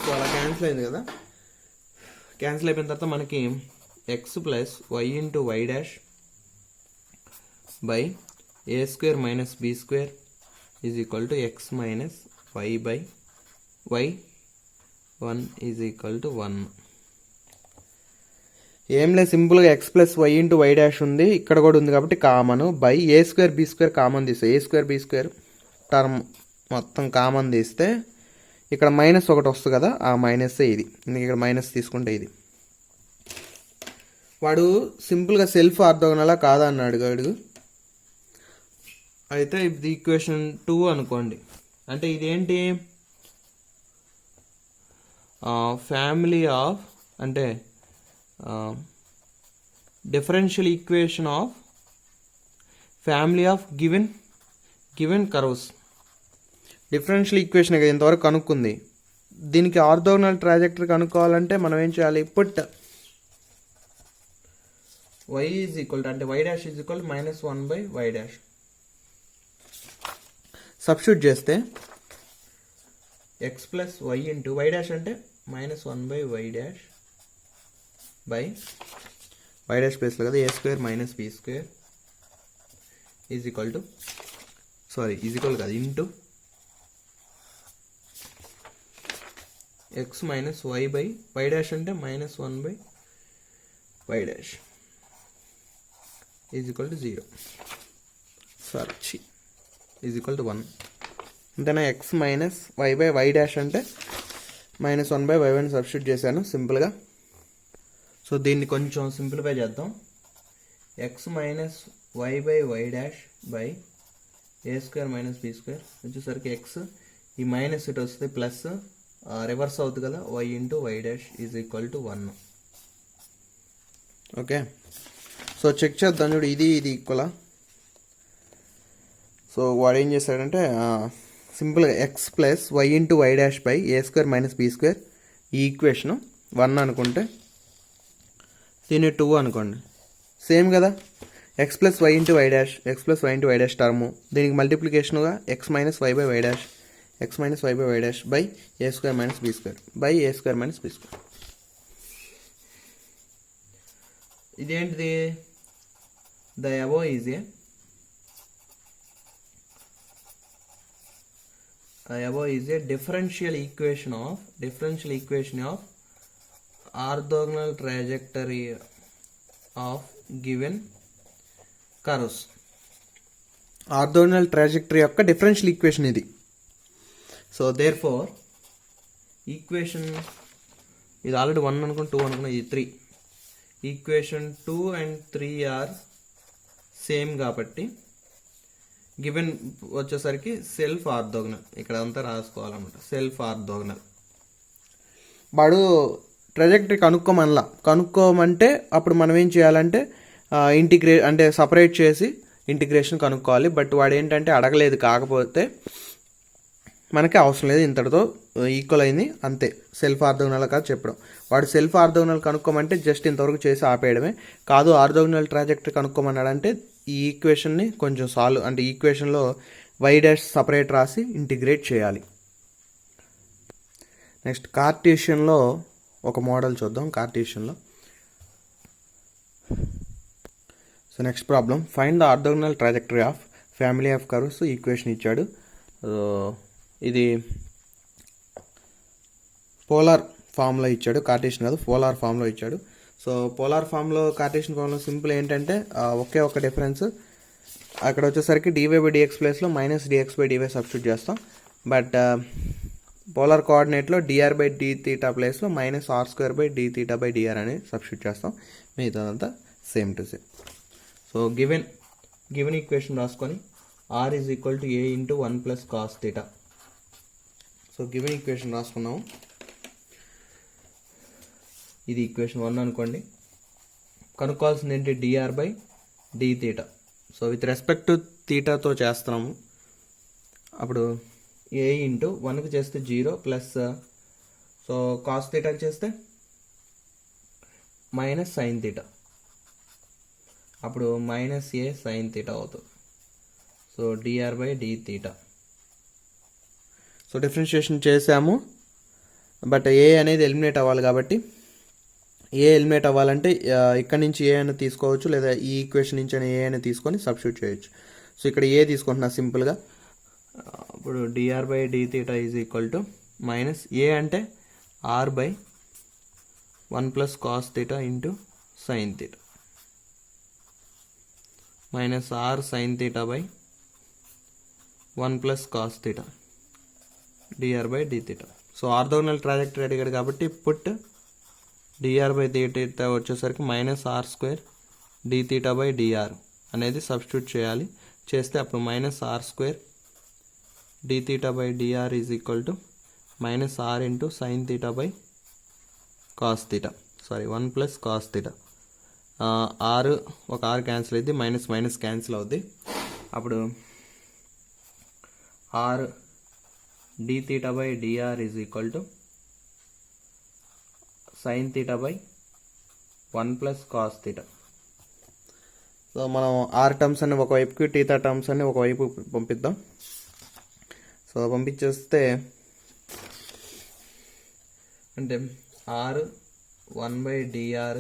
So అలా cancel అయింది కదా. క్యాన్సిల్ అయిపోయిన తర్వాత మనకి x plus y into y dash by a square minus b square is equal to x minus y by y 1 is equal to 1. ఏం లేదు, సింపుల్గా x plus y into y dash ఉంది, ఇక్కడ కూడా ఉంది కాబట్టి common by a square b square common తీస్తే a square b square term మొత్తం కామన్ తీస్తే ఇక్కడ మైనస్ ఒకటి వస్తుంది కదా, ఆ మైనస్ ఇది. ఇక్కడ మైనస్ తీసుకుంటే ఇది. వాడు సింపుల్గా సెల్ఫ్ ఆర్థోగోనలా కాదా అని అడిగాడు. అయితే ఇది ఈక్వేషన్ 2 అనుకోండి. అంటే ఇదేంటి, ఫ్యామిలీ ఆఫ్ అంటే differential equation of family of given curves. Differential equation ఇంతవరకు కనుక్కుంది. దీనికి ఆర్థోగోనల్ ట్రాజెక్టరీ కనుక్కోవాలంటే మనం ఏం చేయాలి, put y is equal to అంటే y dash is equal minus 1 by y dash. Substitute చేస్తే x plus y into y dash అంటే minus 1 by y dash by y dash ప్లేస్లో కదా a square minus b square is equal to is equal కాదు into x minus y by y dash అంటే minus 1 by y dash is equal to 0 is equal to 1. అంతేనా. X minus y by y dash అంటే minus 1 by y 1 substitute చేశాను సింపుల్గా. So దీన్ని కొంచెం simplify చేద్దాం. X minus y by y dash by a square minus b square వచ్చేసరికి x ఈ minus ఇటు వస్తుంది ప్లస్ రివర్స్ అవుతుంది కదా, y into y dash is equal to 1. Okay, so check చేద్దాం చూడు, ఇది ఈక్వలా. సో వాడు ఏం చేశాడంటే సింపుల్గా x plus y into y dash by a square minus b square, ఈ ఈక్వేషను 1 అనుకుంటే దీన్ని 2 అనుకోండి, సేమ్ కదా. X plus y into y dash, x plus y into y dash term, దీనికి మల్టిప్లికేషన్గా x minus y by y dash, x minus y by y dash by a square minus b square by a square minus b square. ఇదేంటిది? The above is a differential equation of orthogonal trajectory of given curves. Orthogonal trajectory యొక్క differential equation ఇది. So there four equation ఇది already 1 అనుకుని 2 అనుకున్నా, ఇది 3. Equation 2 and 3 are same కాబట్టి given వచ్చేసరికి self orthogonal, ఇక్కడ అంతా రాసుకోవాలన్నమాట. సెల్ఫ్ ఆర్థోగనల్ వాడు ట్రాజెక్టరీ కనుక్కోమంటే అప్పుడు మనం ఏం చేయాలంటే అంటే సపరేట్ చేసి ఇంటిగ్రేషన్ కనుక్కోవాలి. బట్ వాడు ఏంటంటే అడగలేదు, కాకపోతే మనకి అవసరం లేదు, ఇంతటితో ఈక్వల్ అయింది అంతే. సెల్ఫ్ ఆర్థోగనల్ కాదు చెప్పడం. వాడు సెల్ఫ్ ఆర్థోగనల్ కనుక్కోమంటే జస్ట్ ఇంతవరకు చేసి ఆపేయడమే. కాదు ఆర్థోగనల్ ట్రాజెక్టరీ కనుక్కోమన్నాడంటే ఈ ఈక్వేషన్ని కొంచెం అంటే ఈక్వేషన్లో వై డాష్ సపరేట్ రాసి ఇంటిగ్రేట్ చేయాలి. నెక్స్ట్ కార్టీషియన్లో ఒక మోడల్ చూద్దాం. కార్టీషియన్లో so next problem, find the orthogonal trajectory of family of curves. Equation ఇచ్చాడు. ఇది పోలార్ ఫామ్లో ఇచ్చాడు, కార్టీషియన్ కాదు పోలార్ ఫామ్లో ఇచ్చాడు. సో పోలార్ ఫామ్లో కార్టీషియన్ ఫామ్లో సింపుల్ ఏంటంటే ఒకే ఒక డిఫరెన్స్, అక్కడ వచ్చేసరికి డివై బై డిఎక్స్ ప్లేస్లో minus dx by DY substitute చేస్తాం. బట్ పోలార్ కోఆర్డినేట్లో డిఆర్ బై డి తీటా ప్లేస్లో minus are square by d theta by d r అనేది సబ్స్టిట్యూట్ చేస్తాం. మిగతాదంతా same to same. So given equation రాసుకొని r is equal to a into 1 plus cos theta. So given equation రాసుకున్నాము. ఇది equation 1 అనుకోండి. కనుక్కోవాల్సింది ఏంటి? D r by d theta. So with respect to థీటాతో చేస్తున్నాము. అప్పుడు ఏ ఇంటూ 1కి చేస్తే 0 ప్లస్, సో కాస్ థీటాకి చేస్తే మైనస్ సైన్ థీటా, అప్పుడు మైనస్ ఏ సైన్ థీటా అవుతుంది. So d r by d theta. So differentiation చేసాము, బట్ ఏ అనేది ఎలిమినేట్ అవ్వాలి కాబట్టి ఏ ఎలిమినేట్ అవ్వాలంటే ఇక్కడ నుంచి ఏ అయినా తీసుకోవచ్చు, లేదా ఈ ఈక్వేషన్ నుంచి ఏ అయినా తీసుకొని సబ్స్టిట్యూట్ చేయొచ్చు. సో ఇక్కడ ఏ తీసుకుంటున్నా సింపుల్గా. ఇప్పుడు d r by d theta is equal to minus a అంటే r by 1 plus cos theta into sine theta minus r sine theta by 1 plus cos theta d r by d theta. So orthogonal trajectory అడిగాడు కాబట్టి put d r by d theta వచ్చేసరికి minus are square d theta by d r అనేది substitute చేయాలి. చేస్తే అప్పుడు minus are square d theta by d r is equal to minus are into sine theta by cos theta, 1 plus cos theta. R ఒక r cancel అవుద్ది, minus minus cancel అవుద్ది. అప్పుడు r d theta by d r is equal to sine theta by 1 plus cos theta. So మనం r terms అన్ని ఒకవైపుకి, theta terms అన్ని ఒకవైపు పంపిద్దాం. సో పంపించేస్తే అంటే r 1 by d r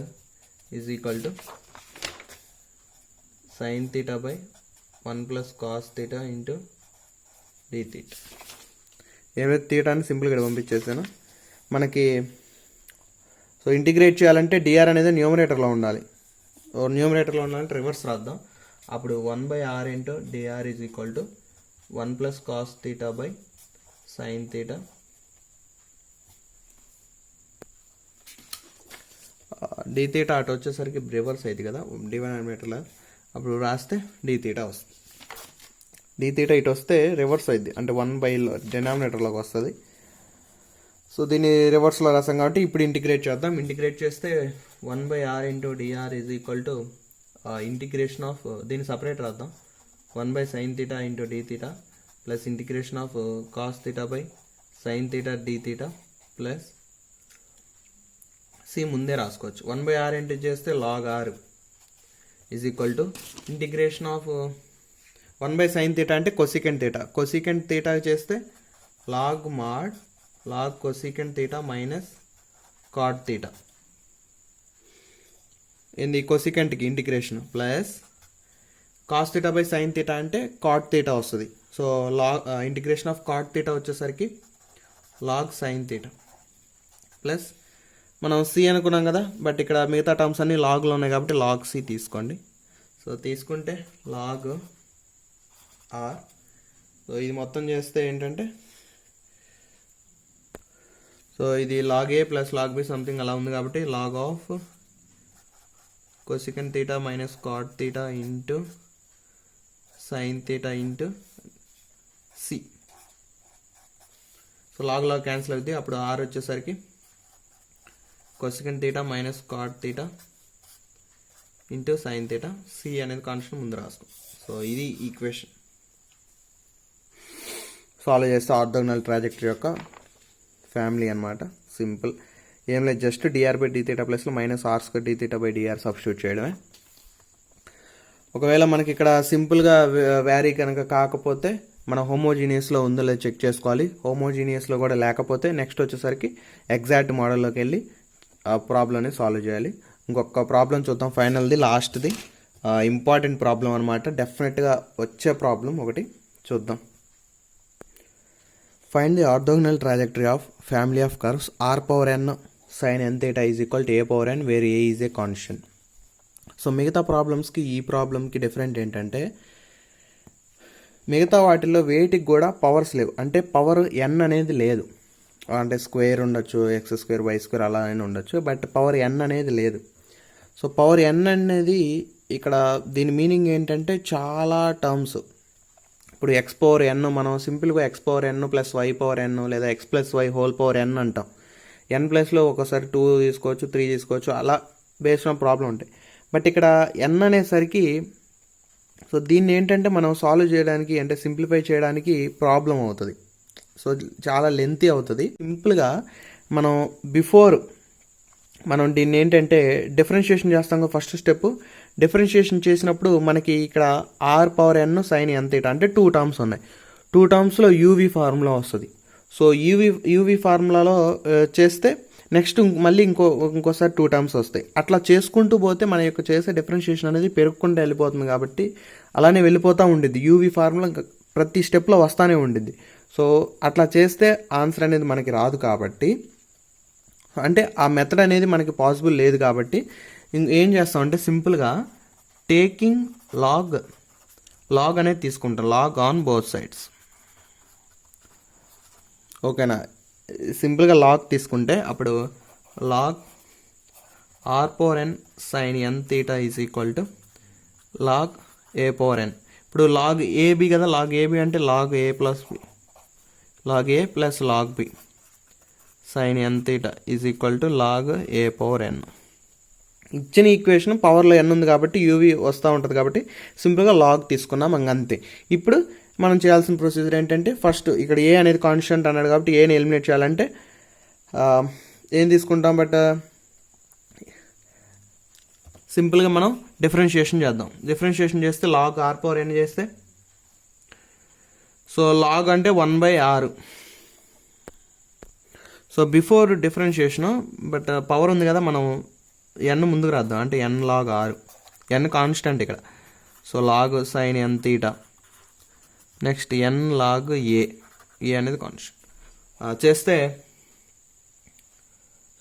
is equal to sine theta by 1 plus cos theta into d theta. ఏమైతే థీటాని సింపుల్గా పంపించేసాను. మనకి సో ఇంటిగ్రేట్ చేయాలంటే డిఆర్ అనేది న్యూమరేటర్లో ఉండాలి. న్యూమరేటర్లో ఉండాలంటే రివర్స్ రాద్దాం. అప్పుడు 1 by r into d r is equal to 1 plus cos theta by sine theta d theta అటు వచ్చేసరికి రివర్స్ అయింది కదా డినామినేటర్లో, అప్పుడు రాస్తే డి థీటా వస్తుంది. డి థీటా ఇటు వస్తే రివర్స్ అయింది, అంటే 1 బై డినామినేటర్లోకి వస్తుంది. సో దీన్ని రివర్స్లో రాసాం కాబట్టి ఇప్పుడు ఇంటిగ్రేట్ చేద్దాం. ఇంటిగ్రేట్ చేస్తే 1/r into dr is equal to integration of, దీన్ని సపరేట్ రాద్దాం, 1/sin θ into d θ plus integration of cos θ by sin θ d θ plus C ముందే రాసుకోవచ్చు. 1/r ఇంటూ చేస్తే log r is equal to integration of 1/sin θ అంటే cosecant θ, cosecant θ చేస్తే log mod log cosecant θ minus cot θ, ఏంది కొసికెంట్కి integration, plus cos θ by sin θ అంటే cot θ వస్తుంది. So log integration of cot θ వచ్చేసరికి log sin θ ప్లస్ మనం c అనుకున్నాం కదా, బట్ ఇక్కడ మిగతా టర్మ్స్ అన్ని లాగ్లో ఉన్నాయి కాబట్టి log c తీసుకోండి. సో తీసుకుంటే log r, సో ఇది మొత్తం చేస్తే ఏంటంటే, సో ఇది log a plus log b something అలా ఉంది కాబట్టి log of cosecant θ minus cot θ into sin θ into c. So log cancel అవుతుంది. అప్పుడు r వచ్చేసరికి cosecant θ minus cot θ into sin θ, c అనేది కాన్స్టెంట్ ముందు రాసుకో. సో ఇది ఈక్వేషన్. సాల్వ్ చేస్తే ఆర్థోగోనల్ ట్రాజెక్టరీ యొక్క ఫ్యామిలీ అనమాట. సింపుల్, ఏం లేదు, జస్ట్ dr బై dθ ప్లస్లో minus r square dθ by dr substitute చేయడమే. ఒకవేళ మనకి ఇక్కడ సింపుల్గా వ్యారీ కనుక కాకపోతే మన హోమోజీనియస్లో ఉందో లేదో చెక్ చేసుకోవాలి. హోమోజీనియస్లో కూడా లేకపోతే నెక్స్ట్ వచ్చేసరికి ఎగ్జాక్ట్ మోడల్లోకి వెళ్ళి ఆ ప్రాబ్లమ్ని సాల్వ్ చేయాలి. ఇంకొక ప్రాబ్లం చూద్దాం, ఫైనల్ది, లాస్ట్ది, ఇంపార్టెంట్ ప్రాబ్లం అనమాట. డెఫినెట్గా వచ్చే ప్రాబ్లం ఒకటి చూద్దాం. Find the orthogonal trajectory of family of curves r power n sin n θ is equal to a power n where a is a constant. So మిగతా ప్రాబ్లమ్స్కి ఈ ప్రాబ్లమ్కి డిఫరెంట్ ఏంటంటే, మిగతా వాటిల్లో వేటికి కూడా పవర్స్ లేవు, అంటే పవర్ n అనేది లేదు, అంటే స్క్వేర్ ఉండొచ్చు, ఎక్స్ స్క్వేర్ వై స్క్వేర్ అలా అయినా ఉండొచ్చు, బట్ పవర్ n అనేది లేదు. సో పవర్ n అనేది ఇక్కడ దీని మీనింగ్ ఏంటంటే చాలా టర్మ్స్. ఇప్పుడు ఎక్స్ పవర్ n మనం సింపుల్గా x power n plus y power n లేదా x plus y whole power n అంటాం. n ప్లస్లో ఒకసారి 2 తీసుకోవచ్చు, 3 తీసుకోవచ్చు, అలా బేస్డ్ ఆన్ ప్రాబ్లం ఉంటాయి. బట్ ఇక్కడ n అనేసరికి, సో దీన్ని ఏంటంటే మనం సాల్వ్ చేయడానికి అంటే సింప్లిఫై చేయడానికి ప్రాబ్లం అవుతుంది. సో చాలా లెంతీ అవుతుంది. సింపుల్గా మనం బిఫోర్ మనం దీన్ని ఏంటంటే డిఫరెన్షియేషన్ చేస్తాం. ఫస్ట్ స్టెప్ డిఫరెన్షియేషన్ చేసినప్పుడు మనకి ఇక్కడ r power n sin n θ అంటే 2 టర్మ్స్ ఉన్నాయి. 2 టర్మ్స్లో యూవీ ఫార్ములా వస్తుంది. సో యూవీ ఫార్ములాలో చేస్తే నెక్స్ట్ మళ్ళీ ఇంకోసారి 2 టర్మ్స్ వస్తాయి. అట్లా చేసుకుంటూ పోతే మన యొక్క చేసే డిఫరెన్షియేషన్ అనేది పెరుగుకుంటూ వెళ్ళిపోతుంది కాబట్టి అలానే వెళ్ళిపోతూ ఉండిద్ది. యూవీ ఫార్ములా ప్రతి స్టెప్లో వస్తూనే ఉండిద్ది. సో అట్లా చేస్తే ఆన్సర్ అనేది మనకి రాదు కాబట్టి, అంటే ఆ మెథడ్ అనేది మనకి పాసిబుల్ లేదు కాబట్టి ఏం చేస్తామంటే సింపుల్గా టేకింగ్ లాగ్ అనేది తీసుకుంటాం, లాగ్ ఆన్ బోత్ సైడ్స్. ఓకేనా, సింపుల్గా లాగ్ తీసుకుంటే అప్పుడు log r power n sin n θ is equal to log a power n. ఇప్పుడు లాగ్ ఏబి కదా, లాగ్ ఏబి అంటే log a plus B, log a plus log B sin n θ is equal to log a power n. ఇచ్చిన equation పవర్లో n ఉంది కాబట్టి UV వస్తూ ఉంటుంది కాబట్టి సింపుల్గా లాగ్ తీసుకున్నాం, అంతే. ఇప్పుడు మనం చేయాల్సిన ప్రొసీజర్ ఏంటంటే, ఫస్ట్ ఇక్కడ ఏ అనేది కాన్స్టెంట్ అన్నాడు కాబట్టి ఏని ఎలిమినేట్ చేయాలంటే ఏం తీసుకుంటాం, బట్ సింపుల్గా మనం డిఫరెన్షియేషన్ చేద్దాం. డిఫరెన్షియేషన్ చేస్తే లాగ్ r పవర్ n చేస్తే, సో లాగ్ అంటే 1/r. So before differentiation, but power ఉంది కదా, మనం n ముందుకు రాద్దాం, అంటే n log r, n constant ఇక్కడ. So log sin n θ, next n log a అనేది కాన్స్టెంట్ చేస్తే,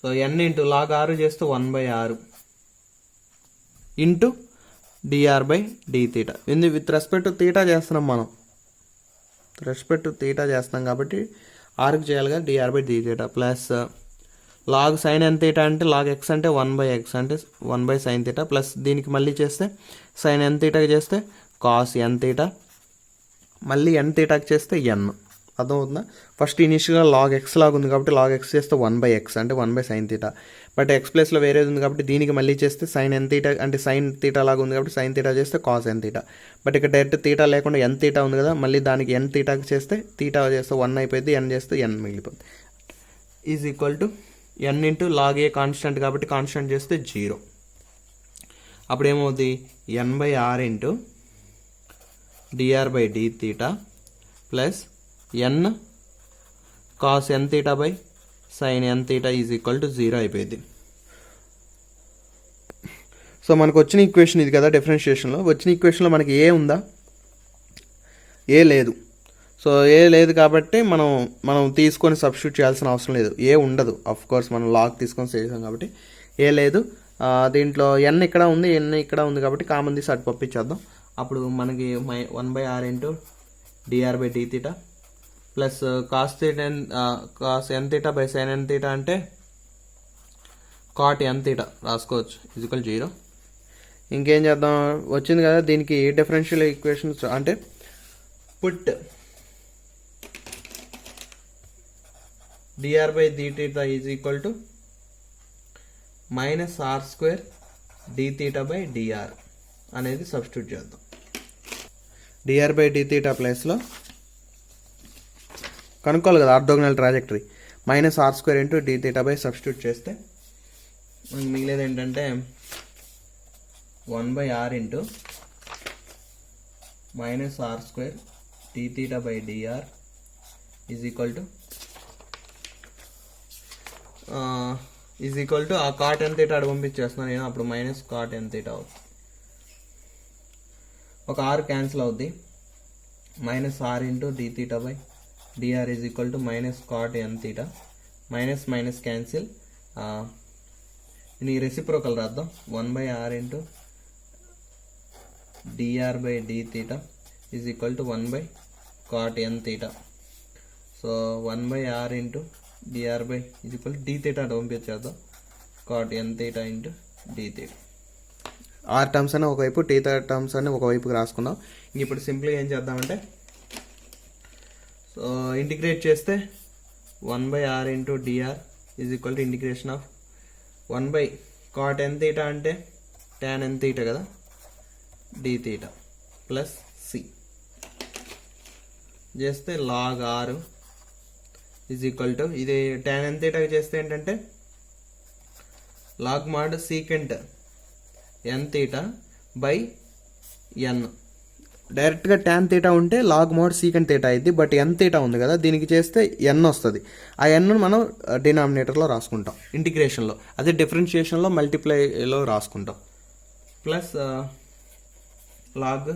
సో n ఇంటూ లాగ్ r చేస్తే 1/r ఇంటూ dr బై dθ. ఎందుకు విత్ రెస్పెక్ట్ టు తీటా చేస్తున్నాం, మనం రెస్పెక్ట్ టు తీటా చేస్తున్నాం కాబట్టి ఆర్కి చేయాలి కదా, dr బై dθ ప్లస్ లాగ్ sin n θ అంటే లాగ్ x అంటే 1/x అంటే 1/sin θ ప్లస్ దీనికి మళ్ళీ చేస్తే sin n θకి చేస్తే cos n θ, మళ్ళీ n θకి చేస్తే n, అర్థమవుతుందా? ఫస్ట్ ఇనిషియల్గా లాగ్ ఎక్స్ లాగా ఉంది కాబట్టి లాగ్ ఎక్స్ చేస్తే 1/x అంటే 1/sin తీటా. బట్ ఎక్స్ ప్లేస్లో వేరేది ఉంది కాబట్టి దీనికి మళ్ళీ చేస్తే సైన్ ఎన్ తీటా అంటే సైన్ తీటా లాగా ఉంది కాబట్టి సైన్ తీటా చేస్తే కాస్ ఎన్ తీటా. బట్ ఇక్కడ డైరెక్ట్ తీటా లేకుండా ఎన్ తీటా ఉంది కదా, మళ్ళీ దానికి ఎన్ తీటాకి చేస్తే తీటా చేస్తే 1 అయిపోయింది, ఎన్ చేస్తే ఎన్ మిగిలిపోతుంది. Is equal to n into log a constant కాబట్టి కాన్స్టెంట్ చేస్తే 0. అప్పుడు ఏమవుతుంది n/r into dr/d theta plus n cos n theta by sine n theta is equal to 0 అయిపోయింది. సో మనకు వచ్చిన ఈక్వేషన్ ఇది కదా, డిఫరెన్షియేషన్లో వచ్చిన ఈక్వేషన్లో మనకి ఏ ఉందా? ఏ లేదు. సో ఏ లేదు కాబట్టి మనం తీసుకొని సబ్స్టిట్యూట్ చేయాల్సిన అవసరం లేదు. ఏ ఉండదు, అఫ్ కోర్స్ మనం లాగ్ తీసుకొని చేసాం కాబట్టి ఏ లేదు. దీంట్లో ఎన్ ఇక్కడ ఉంది, ఎన్ ఇక్కడ ఉంది కాబట్టి కామన్ తీసి అటు పంపించేద్దాం. అప్పుడు మనకి 1/r into dr/d theta plus cos n theta by sine n theta అంటే కాట్ ఎన్ తీటా రాసుకోవచ్చు ఈజ్వల్ 0. ఇంకేం చేద్దాం, వచ్చింది కదా దీనికి డిఫరెన్షియల్ ఈక్వేషన్స్ అంటే put dr/d theta is equal to -r² d theta by dr అనేది సబ్స్టిట్యూట్ చేద్దాం. dr/d తీటా ప్లేస్లో కనుక్కోవాలి కదా orthogonal trajectory, -r² into d theta by substitute చేస్తే మనకి మిగిలేది ఏంటంటే 1/r into -r² d theta by dr is equal to ఆ కాట్ ఎన్ తీటా అటు పంపించేస్తున్నాను నేను, అప్పుడు మైనస్ కాట్ ఎన్ తీటా అవుతుంది. ఒక r క్యాన్సిల్ అవుద్ది, -r into d theta by dr is equal to minus cot n theta, minus minus cancel. దీనికి reciprocal రాద్దాం, 1/r into dr/d theta is equal to 1/cot n theta. So 1/r into dr/d is equal to d theta అటు పంపించేద్దాం, cot n తీటా into d theta. R terms అని ఒకవైపు, theta terms అని ఒకవైపుకి రాసుకుందాం. ఇంక ఇప్పుడు సింపుల్గా ఏం చేద్దామంటే, సో ఇంటిగ్రేట్ చేస్తే 1/r into dr is equal to integration of 1/cot n theta అంటే tan n తీటా కదా, d తీటా ప్లస్ c చేస్తే log r is equal to ఇది tan n తీటాకి చేస్తే ఏంటంటే log mod secant n theta by n. డైరెక్ట్గా tan theta ఉంటే log mode secant theta అయింది, but N theta ఉంది కదా దీనికి చేస్తే ఎన్ వస్తుంది. ఆ ఎన్ మనం డినామినేటర్లో రాసుకుంటాం ఇంటిగ్రేషన్లో, అదే డిఫరెన్షియేషన్లో మల్టిప్లైలో రాసుకుంటాం. ప్లస్ లాగ్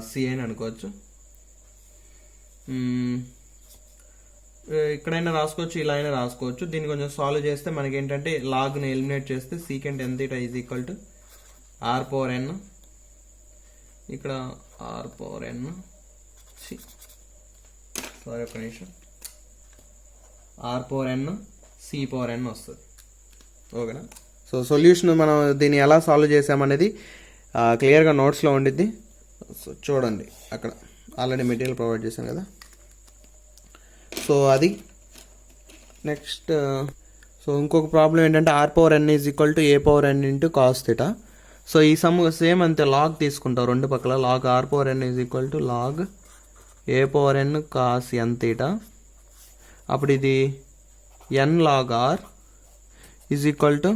సి అని అనుకోవచ్చు, ఇక్కడైనా రాసుకోవచ్చు, ఇలా అయినా రాసుకోవచ్చు. దీన్ని కొంచెం సాల్వ్ చేస్తే మనకి ఏంటంటే లాగ్ని ఎలిమినేట్ చేస్తే secant n theta is equal to r/n, ఇక్కడ r/n సారీ ఒక నిమిషం, r/n c/n వస్తుంది. ఓకేనా? సో సొల్యూషన్ మనం దీన్ని ఎలా సాల్వ్ చేసామనేది క్లియర్గా నోట్స్లో ఉండిద్ది. సో చూడండి, అక్కడ ఆల్రెడీ మెటీరియల్ ప్రొవైడ్ చేశాను కదా. సో అది నెక్స్ట్. సో ఇంకొక ప్రాబ్లం ఏంటంటే r/n is equal to a/n into cos theta. So ఈ సమ్ సేమ్ అంతే, లాగ్ తీసుకుంటాం రెండు పక్కల, log r/n is equal to log a/n cos n theta. అప్పుడు ఇది n log r is equal to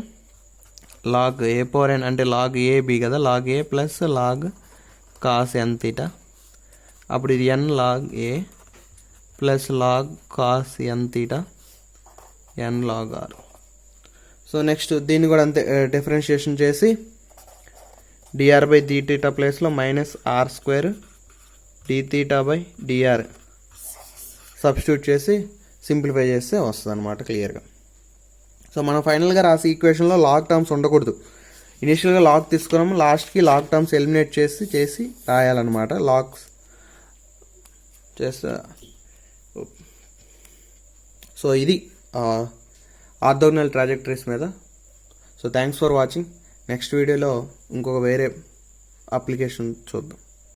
log a/n అంటే log ab కదా, log a plus log cos n theta. అప్పుడు ఇది n log a plus log cos n theta n log r. So next దీన్ని కూడా అంతే differentiation చేసి dr/d theta ప్లేస్లో -r² d theta by dr substitute చేసి simplify చేస్తే వస్తుంది అనమాట క్లియర్గా. సో మనం ఫైనల్గా రాసే ఈక్వేషన్లో లాగ్ టర్మ్స్ ఉండకూడదు. ఇనిషియల్గా లాగ్ తీసుకున్నాము, లాస్ట్కి లాగ్ టర్మ్స్ ఎలిమినేట్ చేసి రాయాలన్నమాట. లాగ్స్ చేస్తే సో ఇది ఆర్థోగోనల్ ట్రాజెక్టరీస్ మీద. So thanks for watching. Next వీడియోలో ఇంకొక వేరే అప్లికేషన్ చూద్దాం.